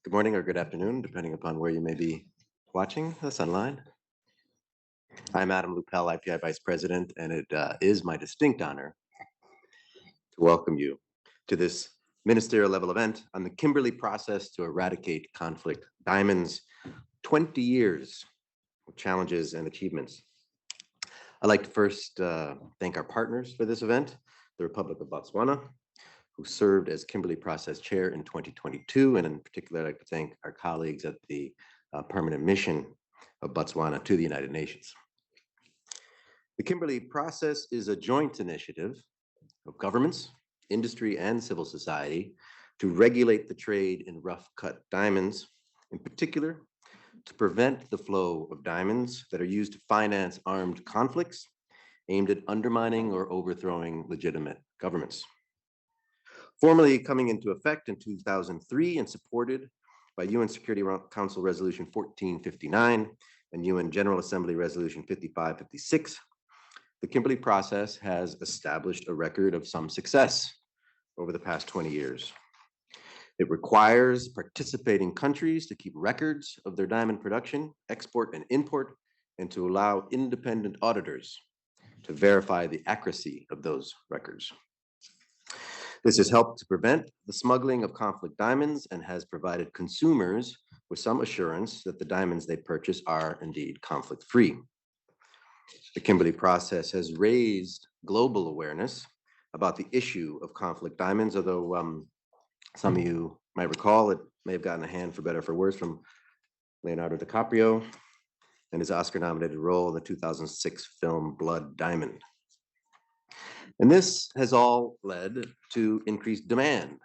Good morning or good afternoon, depending upon where you may be watching us online. I'm Adam Lupel, IPI Vice President, and it is my distinct honor to welcome you to this ministerial level event on the Kimberley Process to Eradicate Conflict Diamonds, 20 years of challenges and achievements. I'd like to first thank our partners for this event, the Republic of Botswana, who served as Kimberley Process Chair in 2022, and in particular, I'd like to thank our colleagues at the Permanent Mission of Botswana to the United Nations. The Kimberley Process is a joint initiative of governments, industry, and civil society to regulate the trade in rough-cut diamonds, in particular, to prevent the flow of diamonds that are used to finance armed conflicts aimed at undermining or overthrowing legitimate governments. Formally coming into effect in 2003 and supported by UN Security Council Resolution 1459 and UN General Assembly Resolution 5556, the Kimberley Process has established a record of some success over the past 20 years. It requires participating countries to keep records of their diamond production, export, and import, and to allow independent auditors to verify the accuracy of those records. This has helped to prevent the smuggling of conflict diamonds and has provided consumers with some assurance that the diamonds they purchase are indeed conflict-free. The Kimberley Process has raised global awareness about the issue of conflict diamonds, although some of you might recall it may have gotten a hand for better or for worse from Leonardo DiCaprio and his Oscar-nominated role in the 2006 film Blood Diamond. And this has all led to increased demand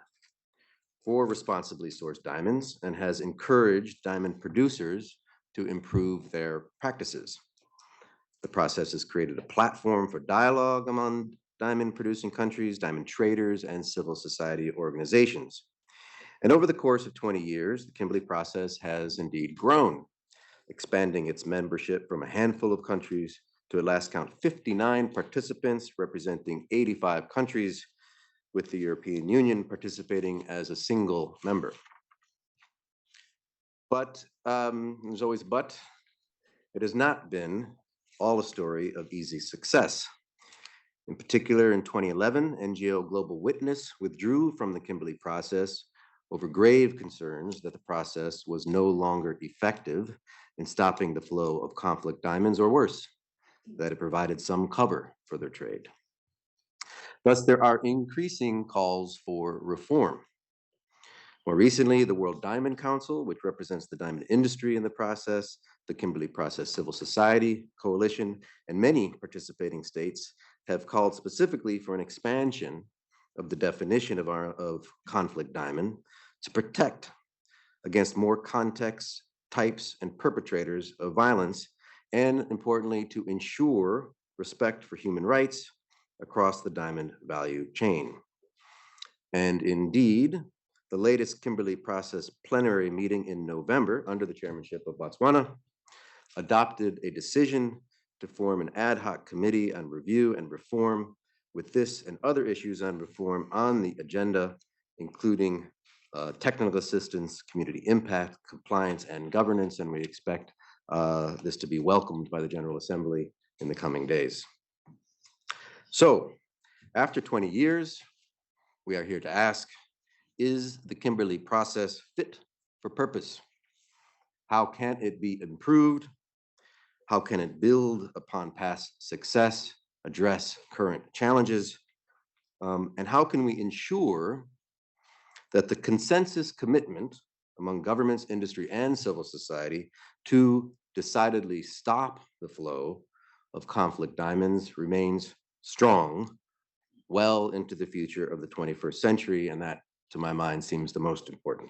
for responsibly sourced diamonds and has encouraged diamond producers to improve their practices. The process has created a platform for dialogue among diamond producing countries, diamond traders, and civil society organizations. And over the course of 20 years, the Kimberley Process has indeed grown, expanding its membership from a handful of countries to at last count 59 participants representing 85 countries, with the European Union participating as a single member. But there's always a but. It has not been all a story of easy success. In particular, in 2011, NGO Global Witness withdrew from the Kimberley Process over grave concerns that the process was no longer effective in stopping the flow of conflict diamonds, or worse, that it provided some cover for their trade. Thus, there are increasing calls for reform. More recently, the World Diamond Council, which represents the diamond industry in the process, the Kimberley Process Civil Society Coalition, and many participating states have called specifically for an expansion of the definition of conflict diamond to protect against more contexts, types, and perpetrators of violence, and importantly, to ensure respect for human rights across the diamond value chain. And indeed, the latest Kimberley Process plenary meeting in November, under the chairmanship of Botswana, adopted a decision to form an ad hoc committee on review and reform, with this and other issues on reform on the agenda, including technical assistance, community impact, compliance, and governance, and we expect this to be welcomed by the General Assembly in the coming days. So, after 20 years, we are here to ask, is the Kimberley Process fit for purpose? How can it be improved? How can it build upon past success, address current challenges? And how can we ensure that the consensus commitment among governments, industry, and civil society to decidedly stop the flow of conflict diamonds remains strong well into the future of the 21st century, and that, to my mind, seems the most important.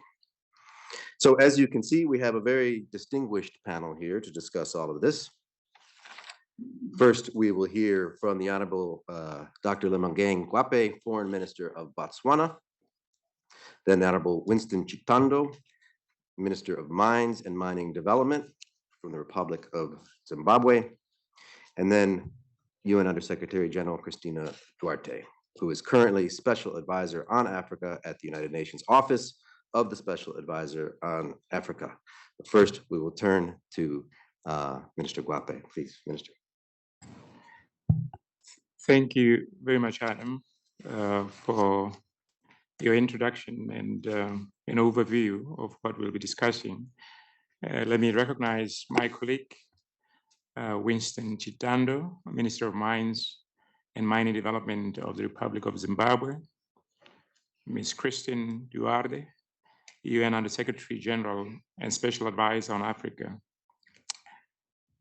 So as you can see, we have a very distinguished panel here to discuss all of this. First, we will hear from the Honorable Dr. Lemangeng Gwape, Foreign Minister of Botswana. Then the Honorable Winston Chitando, Minister of Mines and Mining Development from the Republic of Zimbabwe. And then UN Undersecretary General Christina Duarte, who is currently Special Advisor on Africa at the United Nations Office of the Special Advisor on Africa. But first, we will turn to Minister Guape. Please, Minister. Thank you very much, Adam, for your introduction and an overview of what we'll be discussing. Let me recognize my colleague, Winston Chitando, Minister of Mines and Mining Development of the Republic of Zimbabwe, Ms. Christine Duarte, UN Under-Secretary General and Special Advisor on Africa.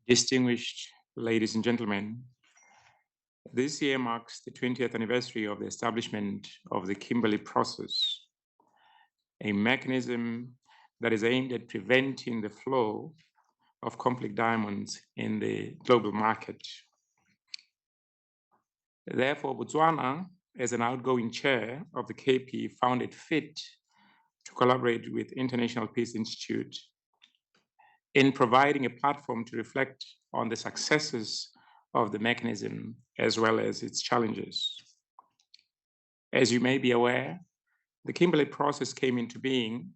Distinguished ladies and gentlemen, this year marks the 20th anniversary of the establishment of the Kimberley Process, a mechanism that is aimed at preventing the flow of conflict diamonds in the global market. Therefore, Botswana, as an outgoing chair of the KP, found it fit to collaborate with International Peace Institute in providing a platform to reflect on the successes of the mechanism as well as its challenges. As you may be aware, the Kimberley Process came into being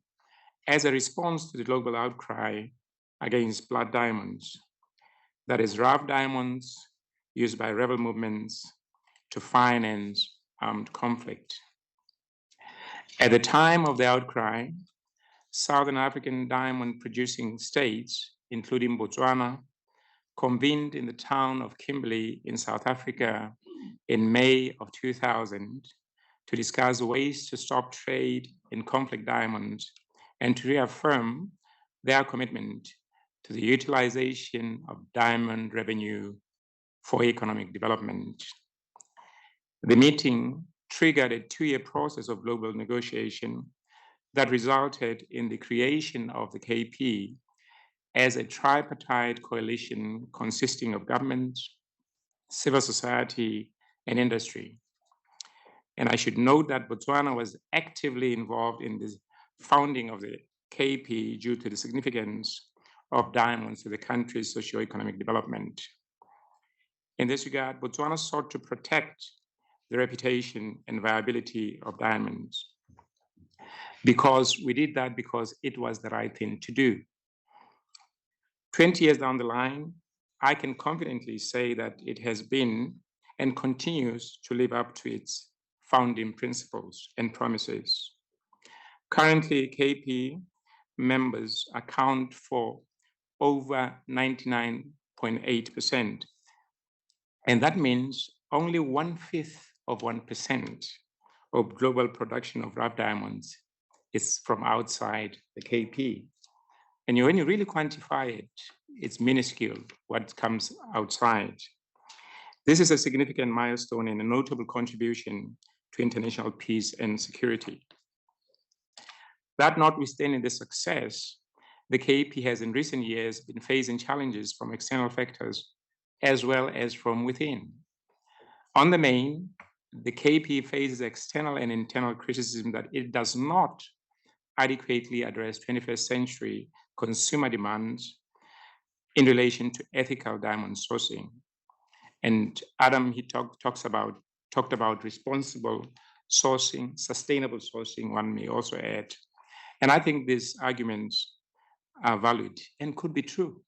as a response to the global outcry against blood diamonds, that is, rough diamonds used by rebel movements to finance armed conflict. At the time of the outcry, Southern African diamond-producing states, including Botswana, convened in the town of Kimberley in South Africa in May of 2000 to discuss ways to stop trade in conflict diamonds and to reaffirm their commitment to the utilization of diamond revenue for economic development. The meeting triggered a two-year process of global negotiation that resulted in the creation of the KP as a tripartite coalition consisting of government, civil society, and industry. And I should note that Botswana was actively involved in the founding of the KP due to the significance of diamonds to the country's socio-economic development. In this regard, Botswana sought to protect the reputation and viability of diamonds. We did that because it was the right thing to do. 20 years down the line, I can confidently say that it has been and continues to live up to its founding principles and promises. Currently, KP members account for over 99.8%. And that means only 1/5 of 1% of global production of rough diamonds is from outside the KP. And when you really quantify it, it's minuscule what comes outside. This is a significant milestone and a notable contribution to international peace and security. That notwithstanding the success, the KP has in recent years been facing challenges from external factors as well as from within. On the main, the KP faces external and internal criticism that it does not adequately address 21st century consumer demands in relation to ethical diamond sourcing. And Adam, he talked about responsible sourcing, sustainable sourcing, one may also add. And I think these arguments are valid and could be true.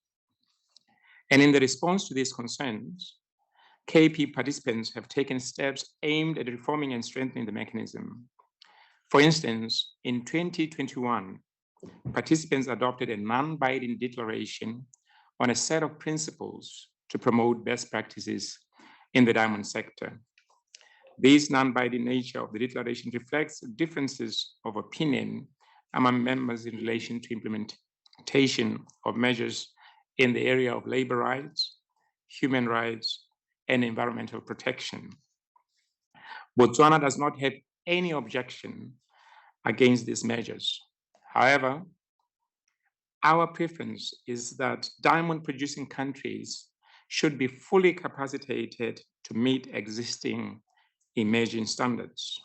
And in the response to these concerns, KP participants have taken steps aimed at reforming and strengthening the mechanism. For instance, in 2021, participants adopted a non-binding declaration on a set of principles to promote best practices in the diamond sector. This non-binding nature of the declaration reflects differences of opinion among members in relation to implementation of measures in the area of labor rights, human rights, and environmental protection. Botswana does not have any objection against these measures. However, our preference is that diamond-producing countries should be fully capacitated to meet existing emerging standards.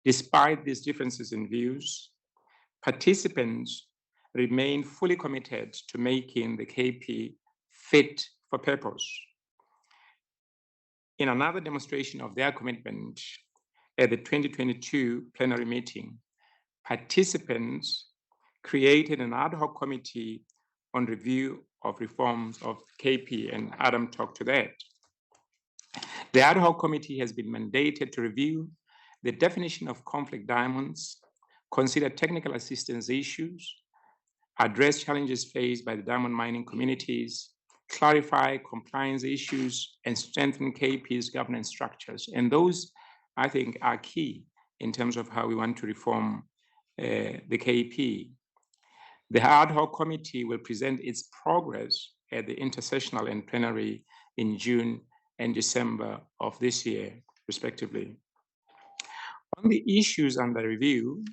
Despite these differences in views, participants remain fully committed to making the KP fit for purpose. In another demonstration of their commitment at the 2022 plenary meeting, participants created an ad hoc committee on review of reforms of KP, and Adam talked to that. The ad hoc committee has been mandated to review the definition of conflict diamonds, consider technical assistance issues, address challenges faced by the diamond mining communities, clarify compliance issues, and strengthen KP's governance structures. And those, I think, are key in terms of how we want to reform the KP. The ad hoc committee will present its progress at the intersessional and plenary in June and December of this year, respectively. On the issues under review,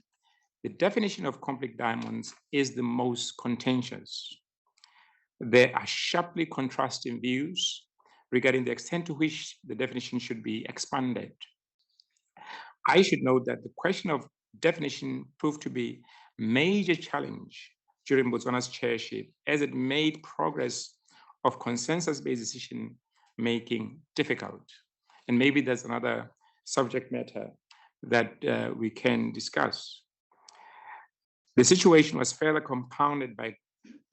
the definition of conflict diamonds is the most contentious. There are sharply contrasting views regarding the extent to which the definition should be expanded. I should note that the question of definition proved to be a major challenge during Botswana's chairship, as it made progress of consensus-based decision-making difficult. And maybe there's another subject matter that we can discuss. The situation was further compounded by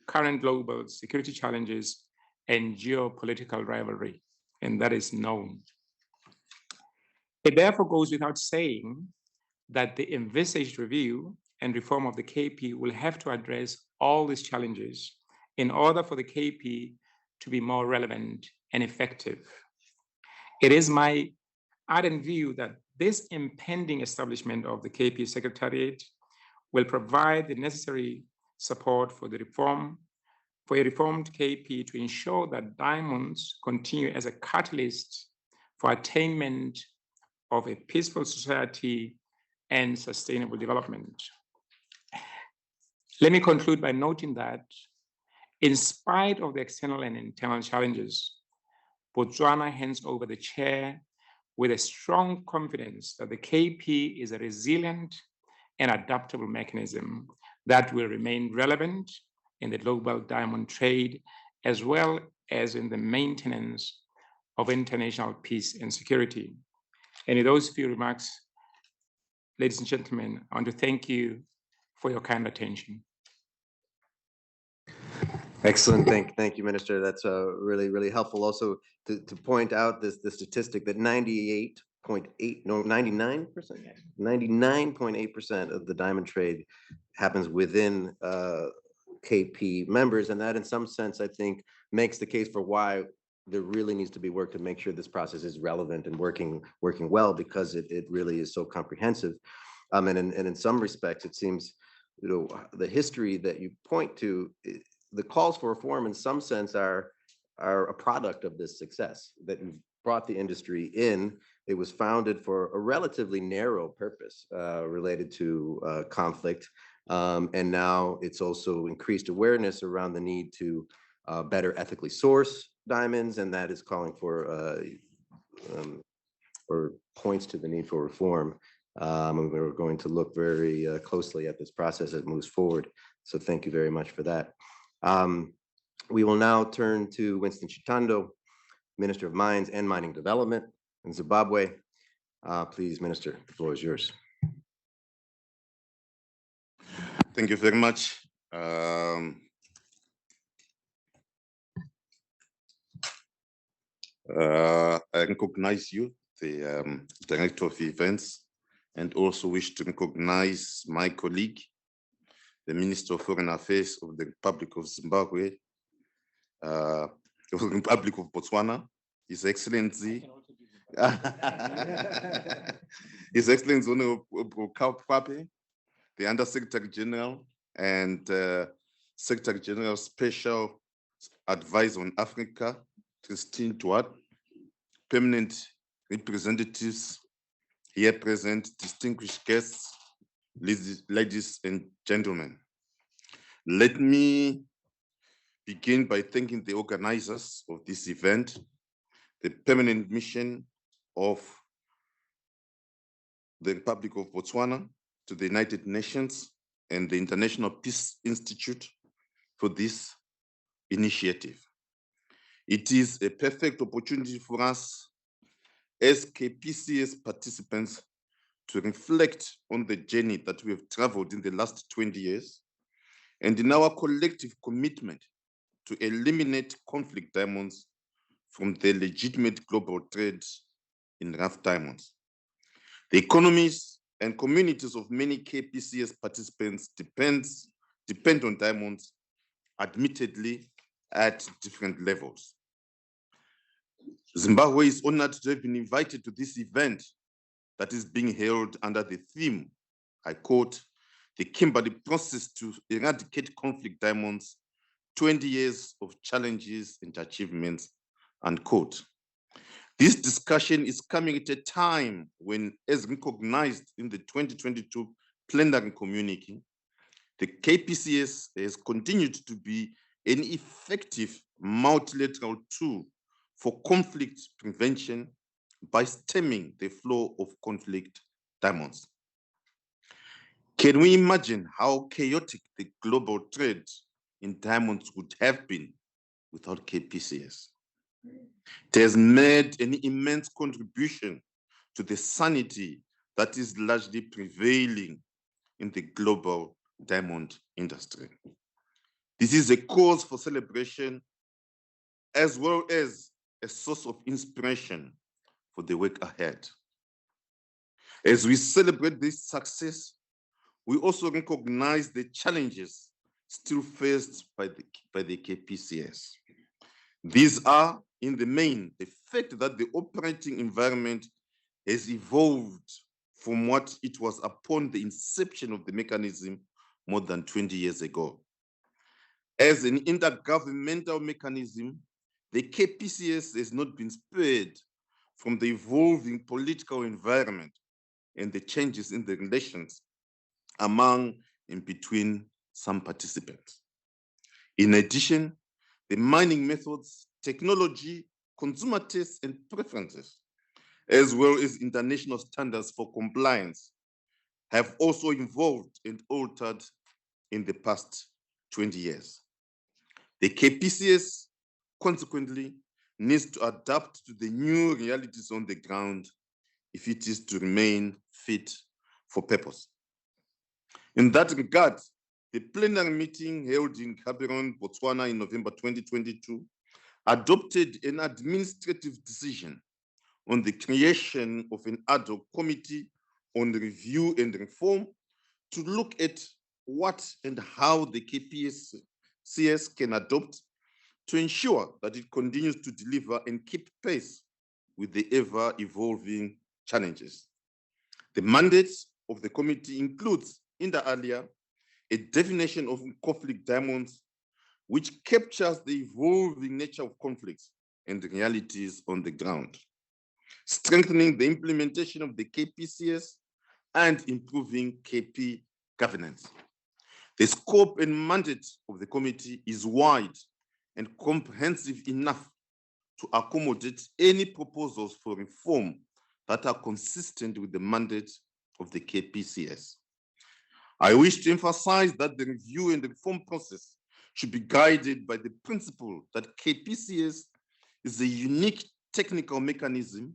current global security challenges and geopolitical rivalry, and that is known. It therefore goes without saying that the envisaged review and reform of the KP will have to address all these challenges in order for the KP to be more relevant and effective. It is my ardent view that this impending establishment of the KP Secretariat will provide the necessary support for a reformed KP to ensure that diamonds continue as a catalyst for attainment of a peaceful society and sustainable development. Let me conclude by noting that in spite of the external and internal challenges, Botswana hands over the chair with a strong confidence that the KP is a resilient and adaptable mechanism that will remain relevant in the global diamond trade, as well as in the maintenance of international peace and security. And in those few remarks, ladies and gentlemen, I want to thank you for your kind attention. Excellent. Thank you, Minister. That's really, really helpful. Also to point out the statistic that 99.8% of the diamond trade happens within KP members, and that in some sense, I think, makes the case for why there really needs to be work to make sure this process is relevant and working well, because it really is so comprehensive. And in some respects, it seems, the history that you point to, the calls for reform in some sense are a product of this success, that you've brought the industry in. It was founded for a relatively narrow purpose related to conflict. And now it's also increased awareness around the need to better ethically source diamonds, and that is calling for or points to the need for reform. And we're going to look very closely at this process as it moves forward. So thank you very much for that. We will now turn to Winston Chitando, Minister of Mines and Mining Development in Zimbabwe. Please, Minister, the floor is yours. Thank you very much. I recognize you, the Director of Events, and also wish to recognize my colleague, the Minister of Foreign Affairs of the Republic of Zimbabwe, the Republic of Botswana, His Excellency, His Excellency Kwape, the Under Secretary General and Secretary General Special Advisor on Africa, Christine Tuat, permanent representatives here present, distinguished guests, ladies and gentlemen. Let me begin by thanking the organizers of this event, the permanent mission of the Republic of Botswana to the United Nations and the International Peace Institute for this initiative. It is a perfect opportunity for us as KPCS participants to reflect on the journey that we have traveled in the last 20 years and in our collective commitment to eliminate conflict diamonds from the legitimate global trade in rough diamonds. The economies and communities of many KPCS participants depend on diamonds, admittedly at different levels. Zimbabwe is honored to have been invited to this event that is being held under the theme, I quote, "The Kimberley Process to Eradicate Conflict Diamonds, 20 Years of Challenges and Achievements," unquote. This discussion is coming at a time when, as recognized in the 2022 plenary communique, the KPCS has continued to be an effective multilateral tool for conflict prevention by stemming the flow of conflict diamonds. Can we imagine how chaotic the global trade in diamonds would have been without KPCS? It has made an immense contribution to the sanity that is largely prevailing in the global diamond industry. This is a cause for celebration as well as a source of inspiration for the work ahead. As we celebrate this success, we also recognize the challenges still faced by the KPCS. These are, in the main, the fact that the operating environment has evolved from what it was upon the inception of the mechanism more than 20 years ago. As an intergovernmental mechanism, the KPCS has not been spared from the evolving political environment and the changes in the relations among and between some participants. In addition, the mining methods, technology, consumer tastes and preferences, as well as international standards for compliance, have also evolved and altered in the past 20 years. The KPCS, consequently, needs to adapt to the new realities on the ground if it is to remain fit for purpose. In that regard, the plenary meeting held in Gaborone, Botswana in November 2022 adopted an administrative decision on the creation of an ad hoc committee on review and reform to look at what and how the KPCS can adopt to ensure that it continues to deliver and keep pace with the ever-evolving challenges. The mandate of the committee includes, inter alia, a definition of conflict diamonds, which captures the evolving nature of conflicts and the realities on the ground, strengthening the implementation of the KPCS and improving KP governance. The scope and mandate of the committee is wide and comprehensive enough to accommodate any proposals for reform that are consistent with the mandate of the KPCS. I wish to emphasize that the review and the reform process should be guided by the principle that KPCS is a unique technical mechanism,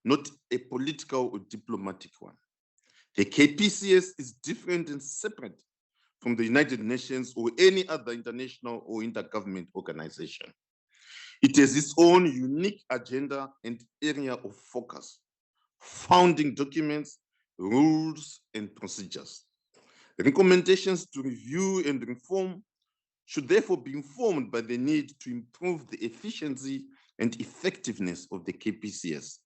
not a political or diplomatic one. The KPCS is different and separate from the United Nations or any other international or intergovernment organization. It has its own unique agenda and area of focus, founding documents, rules, and procedures. The recommendations to review and reform should therefore be informed by the need to improve the efficiency and effectiveness of the KPCS.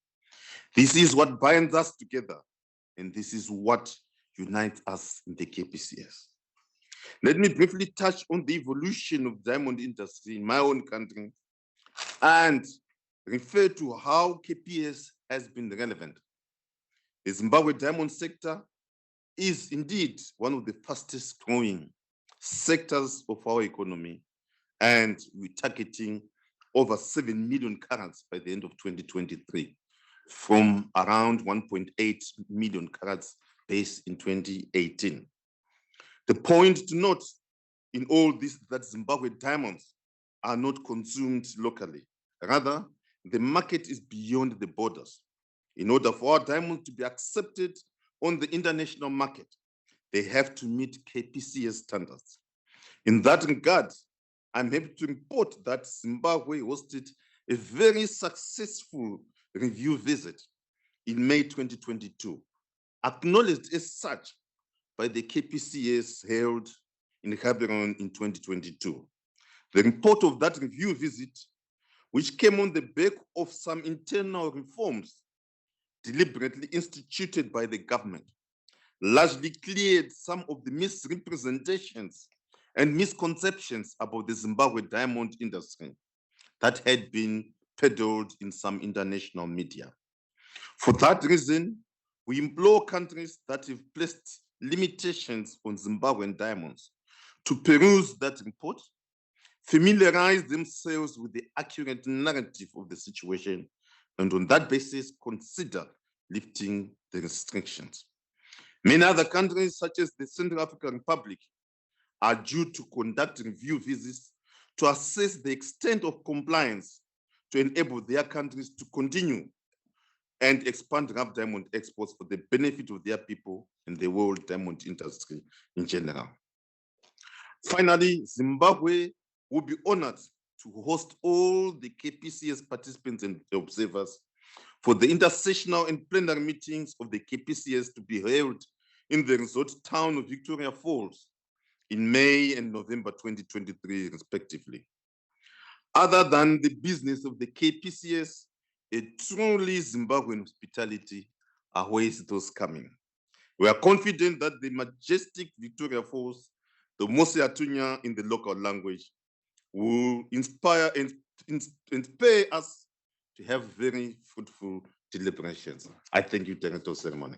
This is what binds us together, and this is what unites us in the KPCS. Let me briefly touch on the evolution of the diamond industry in my own country and refer to how KPS has been relevant. The Zimbabwe diamond sector is indeed one of the fastest growing sectors of our economy, and we're targeting over 7 million carats by the end of 2023 from around 1.8 million carats base in 2018. The point to note in all this is that Zimbabwe diamonds are not consumed locally. Rather, the market is beyond the borders. In order for our diamonds to be accepted on the international market, they have to meet KPCS standards. In that regard, I'm happy to report that Zimbabwe hosted a very successful review visit in May 2022, acknowledged as such by the KPCS held in Gaborone in 2022. The report of that review visit, which came on the back of some internal reforms deliberately instituted by the government, largely cleared some of the misrepresentations and misconceptions about the Zimbabwe diamond industry that had been peddled in some international media. For that reason, we implore countries that have placed limitations on Zimbabwean diamonds to peruse that report, familiarize themselves with the accurate narrative of the situation, and on that basis, consider lifting the restrictions. Many other countries, such as the Central African Republic, are due to conduct review visits to assess the extent of compliance to enable their countries to continue and expand rough diamond exports for the benefit of their people and the world diamond industry in general. Finally, Zimbabwe will be honored to host all the KPCS participants and observers for the intersessional and plenary meetings of the KPCS to be held in the resort town of Victoria Falls in May and November 2023, respectively. Other than the business of the KPCS, a truly Zimbabwean hospitality awaits those coming. We are confident that the majestic Victoria Falls, the Mose Atunya in the local language, will inspire and inspire us to have very fruitful deliberations. I thank you, Director of Ceremony.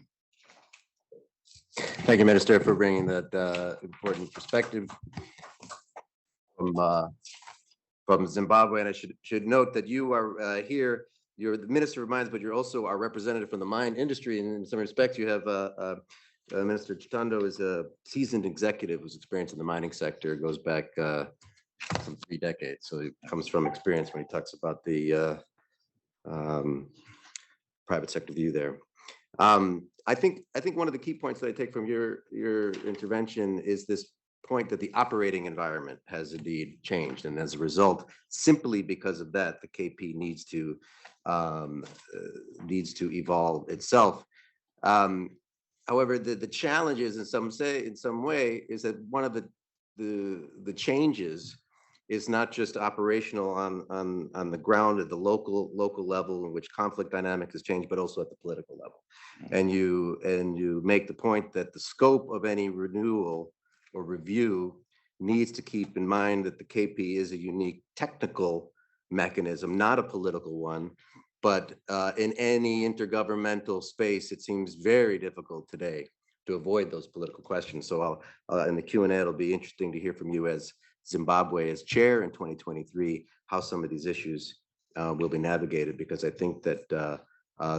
Thank you, Minister, for bringing that important perspective from Zimbabwe. And I should note that you are here. You're the minister of mines, but you're also our representative from the mine industry. And in some respects, you have Minister Chitando is a seasoned executive whose experience in the mining sector goes back some 3 decades. So it comes from experience when he talks about the private sector view there. I think one of the key points that I take from your intervention is this point that the operating environment has indeed changed, and as a result, simply because of that, the KP needs to evolve itself. However, the challenge is, in some way, is that one of the changes is not just operational on the ground at the local level in which conflict dynamics has changed, but also at the political level. And you make the point that the scope of any renewal or review needs to keep in mind that the KP is a unique technical mechanism, not a political one. But in any intergovernmental space, it seems very difficult today to avoid those political questions. So in the Q&A, it'll be interesting to hear from you as Zimbabwe as chair in 2023, how some of these issues will be navigated, because I think that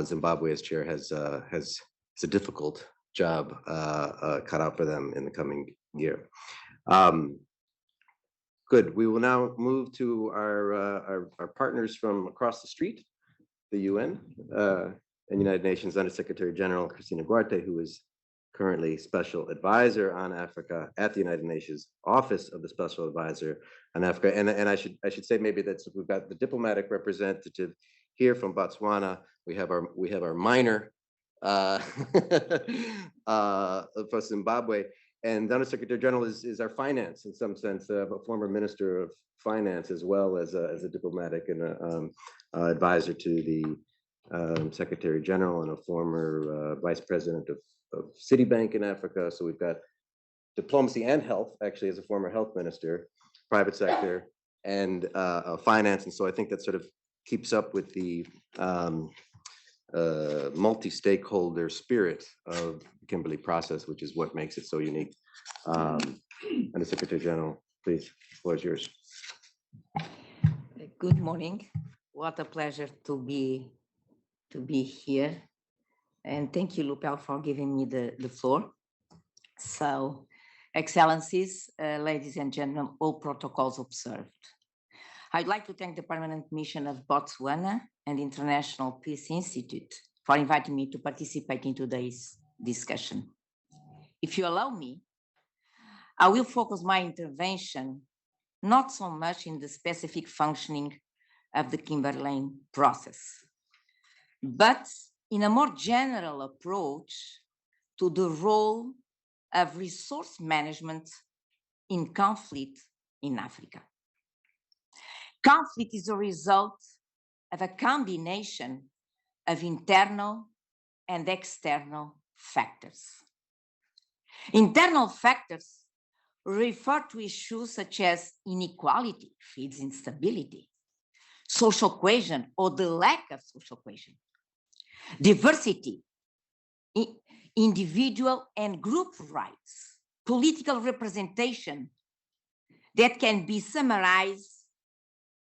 Zimbabwe as chair has a difficult job cut out for them in the coming year. Good. We will now move to our partners from across the street, the UN and United Nations Under Secretary General Christina Guarte, who is currently Special Advisor on Africa at the United Nations Office of the Special Advisor on Africa. And I should say maybe that we've got the diplomatic representative here from Botswana. We have our minor for Zimbabwe, and the Under Secretary General is our finance, in some sense, a former Minister of Finance, as well as a diplomatic and advisor to the Secretary General, and a former Vice President of Citibank in Africa. So we've got diplomacy and health, actually, as a former health minister, private sector, and finance. And so I think that sort of keeps up with the multi-stakeholder spirit of the Kimberley process, which is what makes it so unique. And the Secretary General, please, the floor is yours. Good morning. What a pleasure to be here. And thank you, Lupel, for giving me the floor. So, Excellencies, ladies and gentlemen, all protocols observed. I'd like to thank the Permanent Mission of Botswana and the International Peace Institute for inviting me to participate in today's discussion. If you allow me, I will focus my intervention not so much in the specific functioning of the Kimberley process, but in a more general approach to the role of resource management in conflict in Africa. Conflict is a result of a combination of internal and external factors. Internal factors refer to issues such as inequality, feeds instability, social cohesion or the lack of social cohesion, diversity, individual and group rights, political representation that can be summarized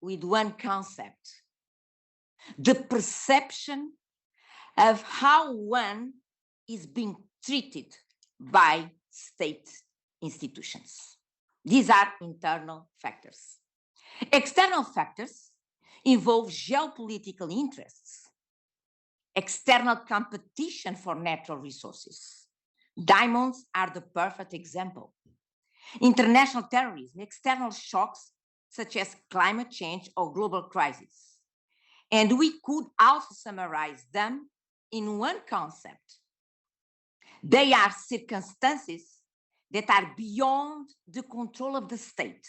with one concept: the perception of how one is being treated by state institutions. These are internal factors. External factors involve geopolitical interests, external competition for natural resources. Diamonds are the perfect example. International terrorism, external shocks such as climate change or global crisis. And we could also summarize them in one concept: they are circumstances that are beyond the control of the state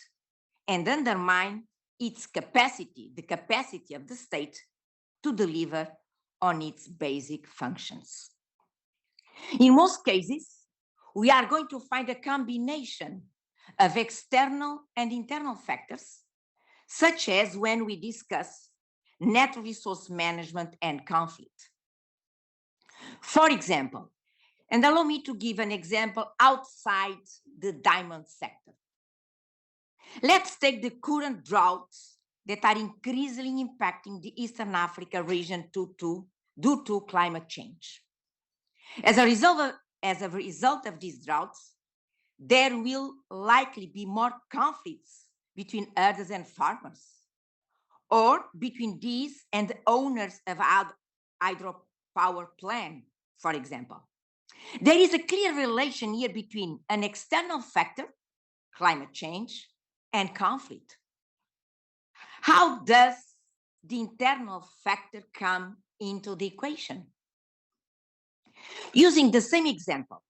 and undermine its capacity, the capacity of the state to deliver on its basic functions. In most cases, we are going to find a combination of external and internal factors, such as when we discuss natural resource management and conflict. For example, and allow me to give an example outside the diamond sector. Let's take the current droughts that are increasingly impacting the Eastern Africa region due to climate change. As a result of these droughts, there will likely be more conflicts between herders and farmers, or between these and the owners of hydropower plant, for example. There is a clear relation here between an external factor, climate change, and conflict. How does the internal factor come into the equation? Using the same example,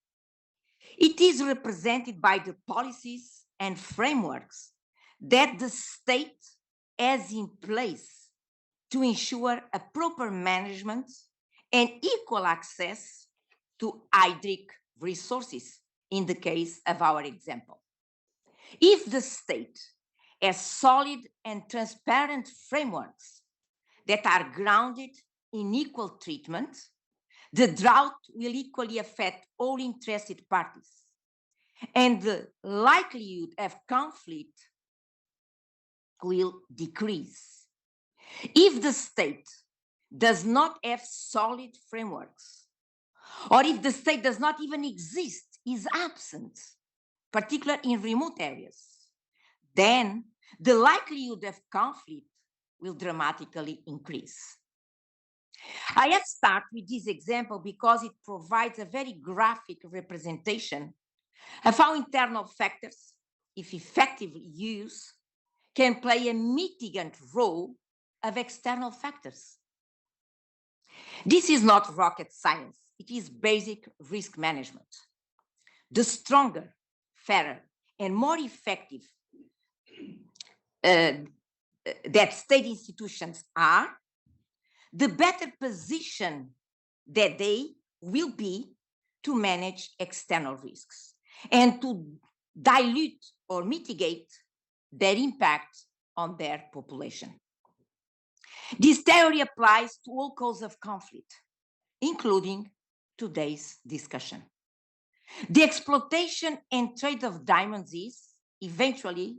it is represented by the policies and frameworks that the state has in place to ensure a proper management and equal access to hydric resources in the case of our example. If the state has solid and transparent frameworks that are grounded in equal treatment, the drought will equally affect all interested parties, and the likelihood of conflict will decrease. If the state does not have solid frameworks, or if the state does not even exist, is absent, particularly in remote areas, then the likelihood of conflict will dramatically increase. I have started with this example because it provides a very graphic representation of how internal factors, if effectively used, can play a mitigant role of external factors. This is not rocket science. It is basic risk management. The stronger, fairer, and more effective that state institutions are, the better position that they will be to manage external risks and to dilute or mitigate their impact on their population. This theory applies to all causes of conflict, including today's discussion. The exploitation and trade of diamonds is eventually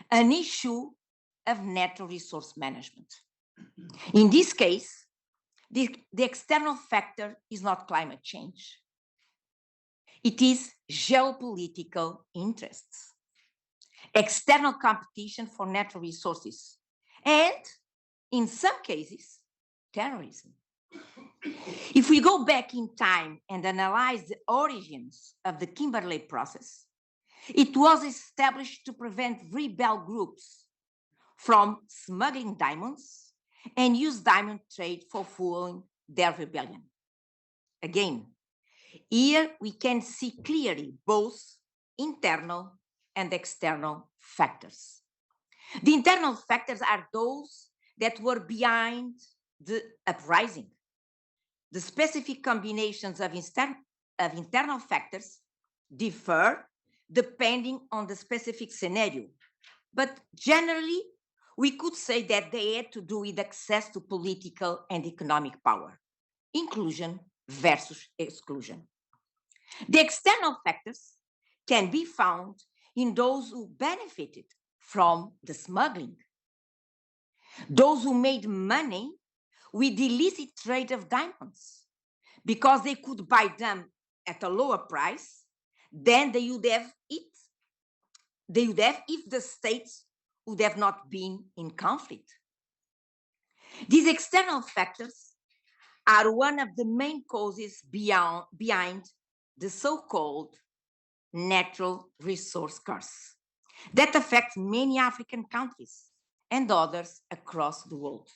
an issue of natural resource management. In this case, the external factor is not climate change. It is geopolitical interests, external competition for natural resources, and in some cases, terrorism. If we go back in time and analyze the origins of the Kimberley process, it was established to prevent rebel groups from smuggling diamonds and use diamond trade for fueling their rebellion. Again, here we can see clearly both internal and external factors. The internal factors are those that were behind the uprising. The specific combinations of internal factors differ depending on the specific scenario. But generally, we could say that they had to do with access to political and economic power, inclusion versus exclusion. The external factors can be found in those who benefited from the smuggling, those who made money with the illicit trade of diamonds because they could buy them at a lower price than they would have if the states would have not been in conflict. These external factors are one of the main causes behind the so-called natural resource curse that affects many African countries and others across the world.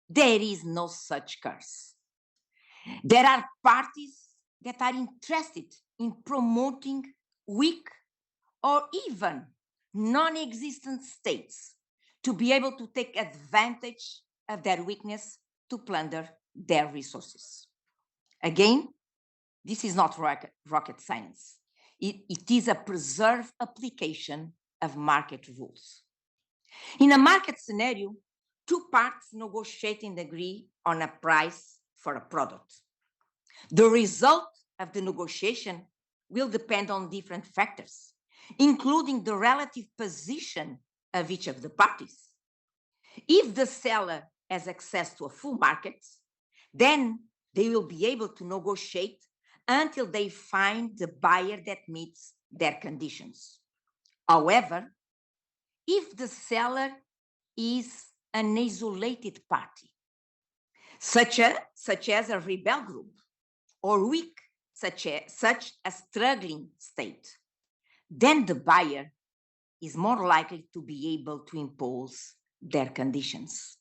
There is no such curse. There are parties that are interested in promoting weak or even non-existent states to be able to take advantage of their weakness to plunder their resources. Again, this is not rocket science. It is a preserved application of market rules. In a market scenario, two parties negotiate and agree on a price for a product. The result of the negotiation will depend on different factors, including the relative position of each of the parties. If the seller has access to a full market, then they will be able to negotiate until they find the buyer that meets their conditions. However, if the seller is an isolated party, such as a rebel group, or weak, such a struggling state, then the buyer is more likely to be able to impose their conditions.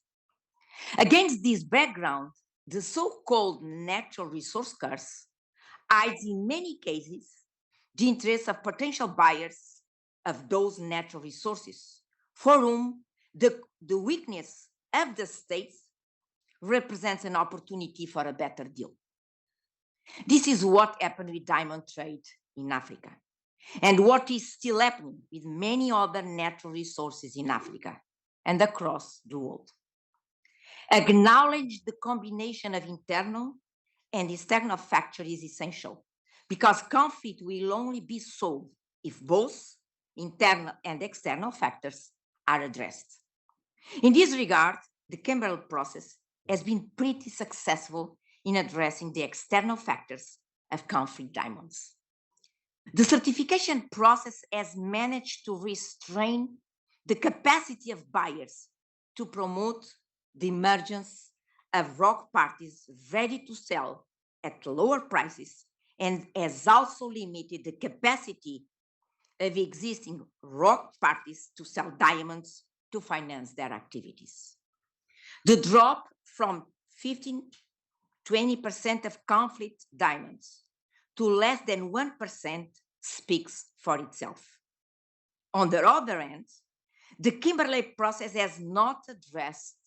Against this background, the so-called natural resource curse hides in many cases the interests of potential buyers of those natural resources, for whom the weakness of the states represents an opportunity for a better deal. This is what happened with diamond trade in Africa, and what is still happening with many other natural resources in Africa and across the world. Acknowledge the combination of internal and external factors is essential, because conflict will only be solved if both internal and external factors are addressed. In this regard, the Kimberley process has been pretty successful in addressing the external factors of conflict diamonds. The certification process has managed to restrain the capacity of buyers to promote the emergence of rogue parties ready to sell at lower prices, and has also limited the capacity of existing rogue parties to sell diamonds to finance their activities. The drop from 15–20% of conflict diamonds to less than 1% speaks for itself. On the other hand, the Kimberley process has not addressed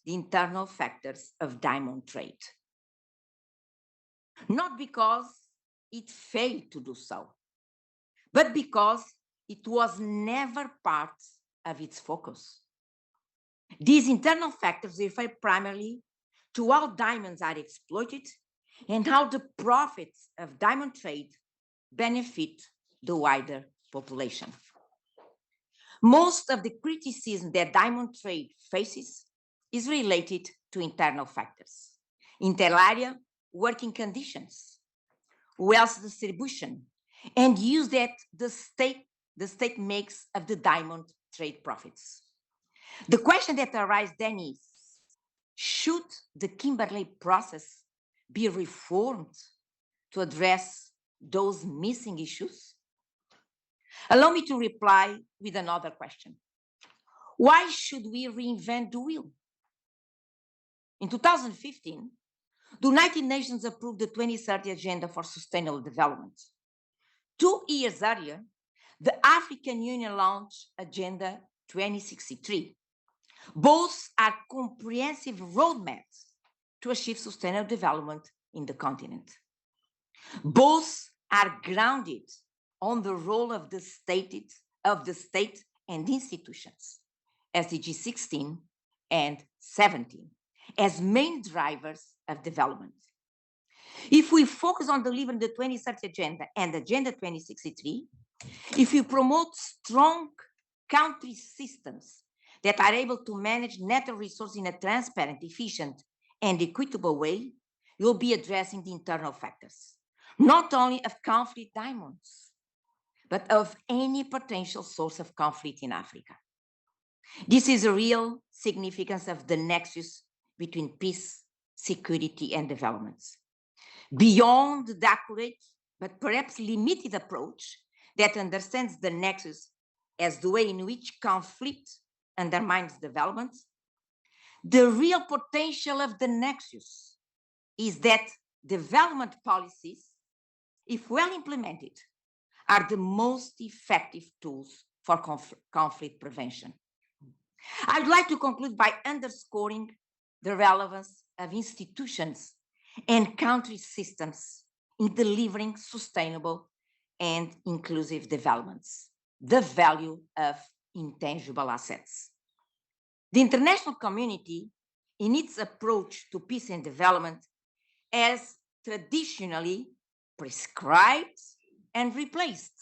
the internal factors of diamond trade. Not because it failed to do so, but because it was never part of its focus. These internal factors refer primarily to how diamonds are exploited and how the profits of diamond trade benefit the wider population. Most of the criticism that diamond trade faces is related to internal factors, inter alia working conditions, wealth distribution, and use that the state makes of the diamond trade profits. The question that arises then is, Should the Kimberley process be reformed to address those missing issues? Allow me to reply with another question. Why should we reinvent the wheel? In 2015, the United Nations approved the 2030 Agenda for Sustainable Development. 2 years earlier, the African Union launched Agenda 2063. Both are comprehensive roadmaps to achieve sustainable development in the continent. Both are grounded on the role of the state and institutions, SDG 16 and 17, as main drivers of development. If we focus on delivering the 2030 Agenda and Agenda 2063, if we promote strong country systems that are able to manage natural resources in a transparent, efficient, and equitable way, you'll be addressing the internal factors, not only of conflict diamonds, but of any potential source of conflict in Africa. This is a real significance of the nexus between peace, security, and development. Beyond the accurate, but perhaps limited approach that understands the nexus as the way in which conflict undermines development, the real potential of the nexus is that development policies, if well implemented, are the most effective tools for conflict prevention. I'd like to conclude by underscoring the relevance of institutions and country systems in delivering sustainable and inclusive developments, the value of intangible assets. The international community, in its approach to peace and development, has traditionally prescribed and replaced.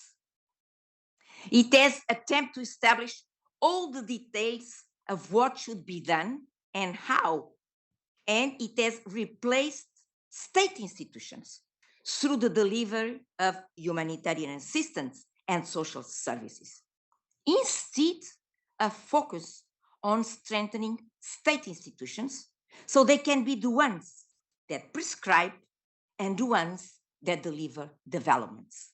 It has attempted to establish all the details of what should be done and how, and it has replaced state institutions through the delivery of humanitarian assistance and social services, instead of focus on strengthening state institutions so they can be the ones that prescribe and the ones that deliver developments.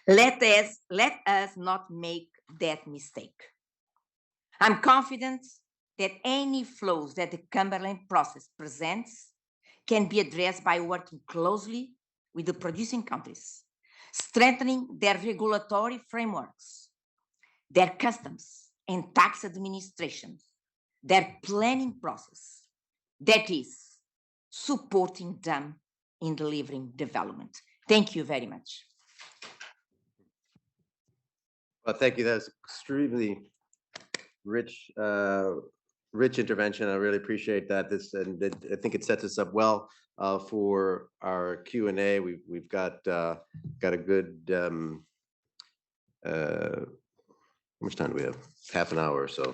Let us not make that mistake. I'm confident that any flaws that the Kimberley process presents can be addressed by working closely with the producing countries, strengthening their regulatory frameworks, their customs and tax administrations, their planning process, that is, supporting them in delivering development. Thank you very much. Well, thank you. That's extremely rich, rich intervention. I really appreciate that. I think it sets us up well for our Q&A. We've got a good. How much time do we have? Half an hour or so.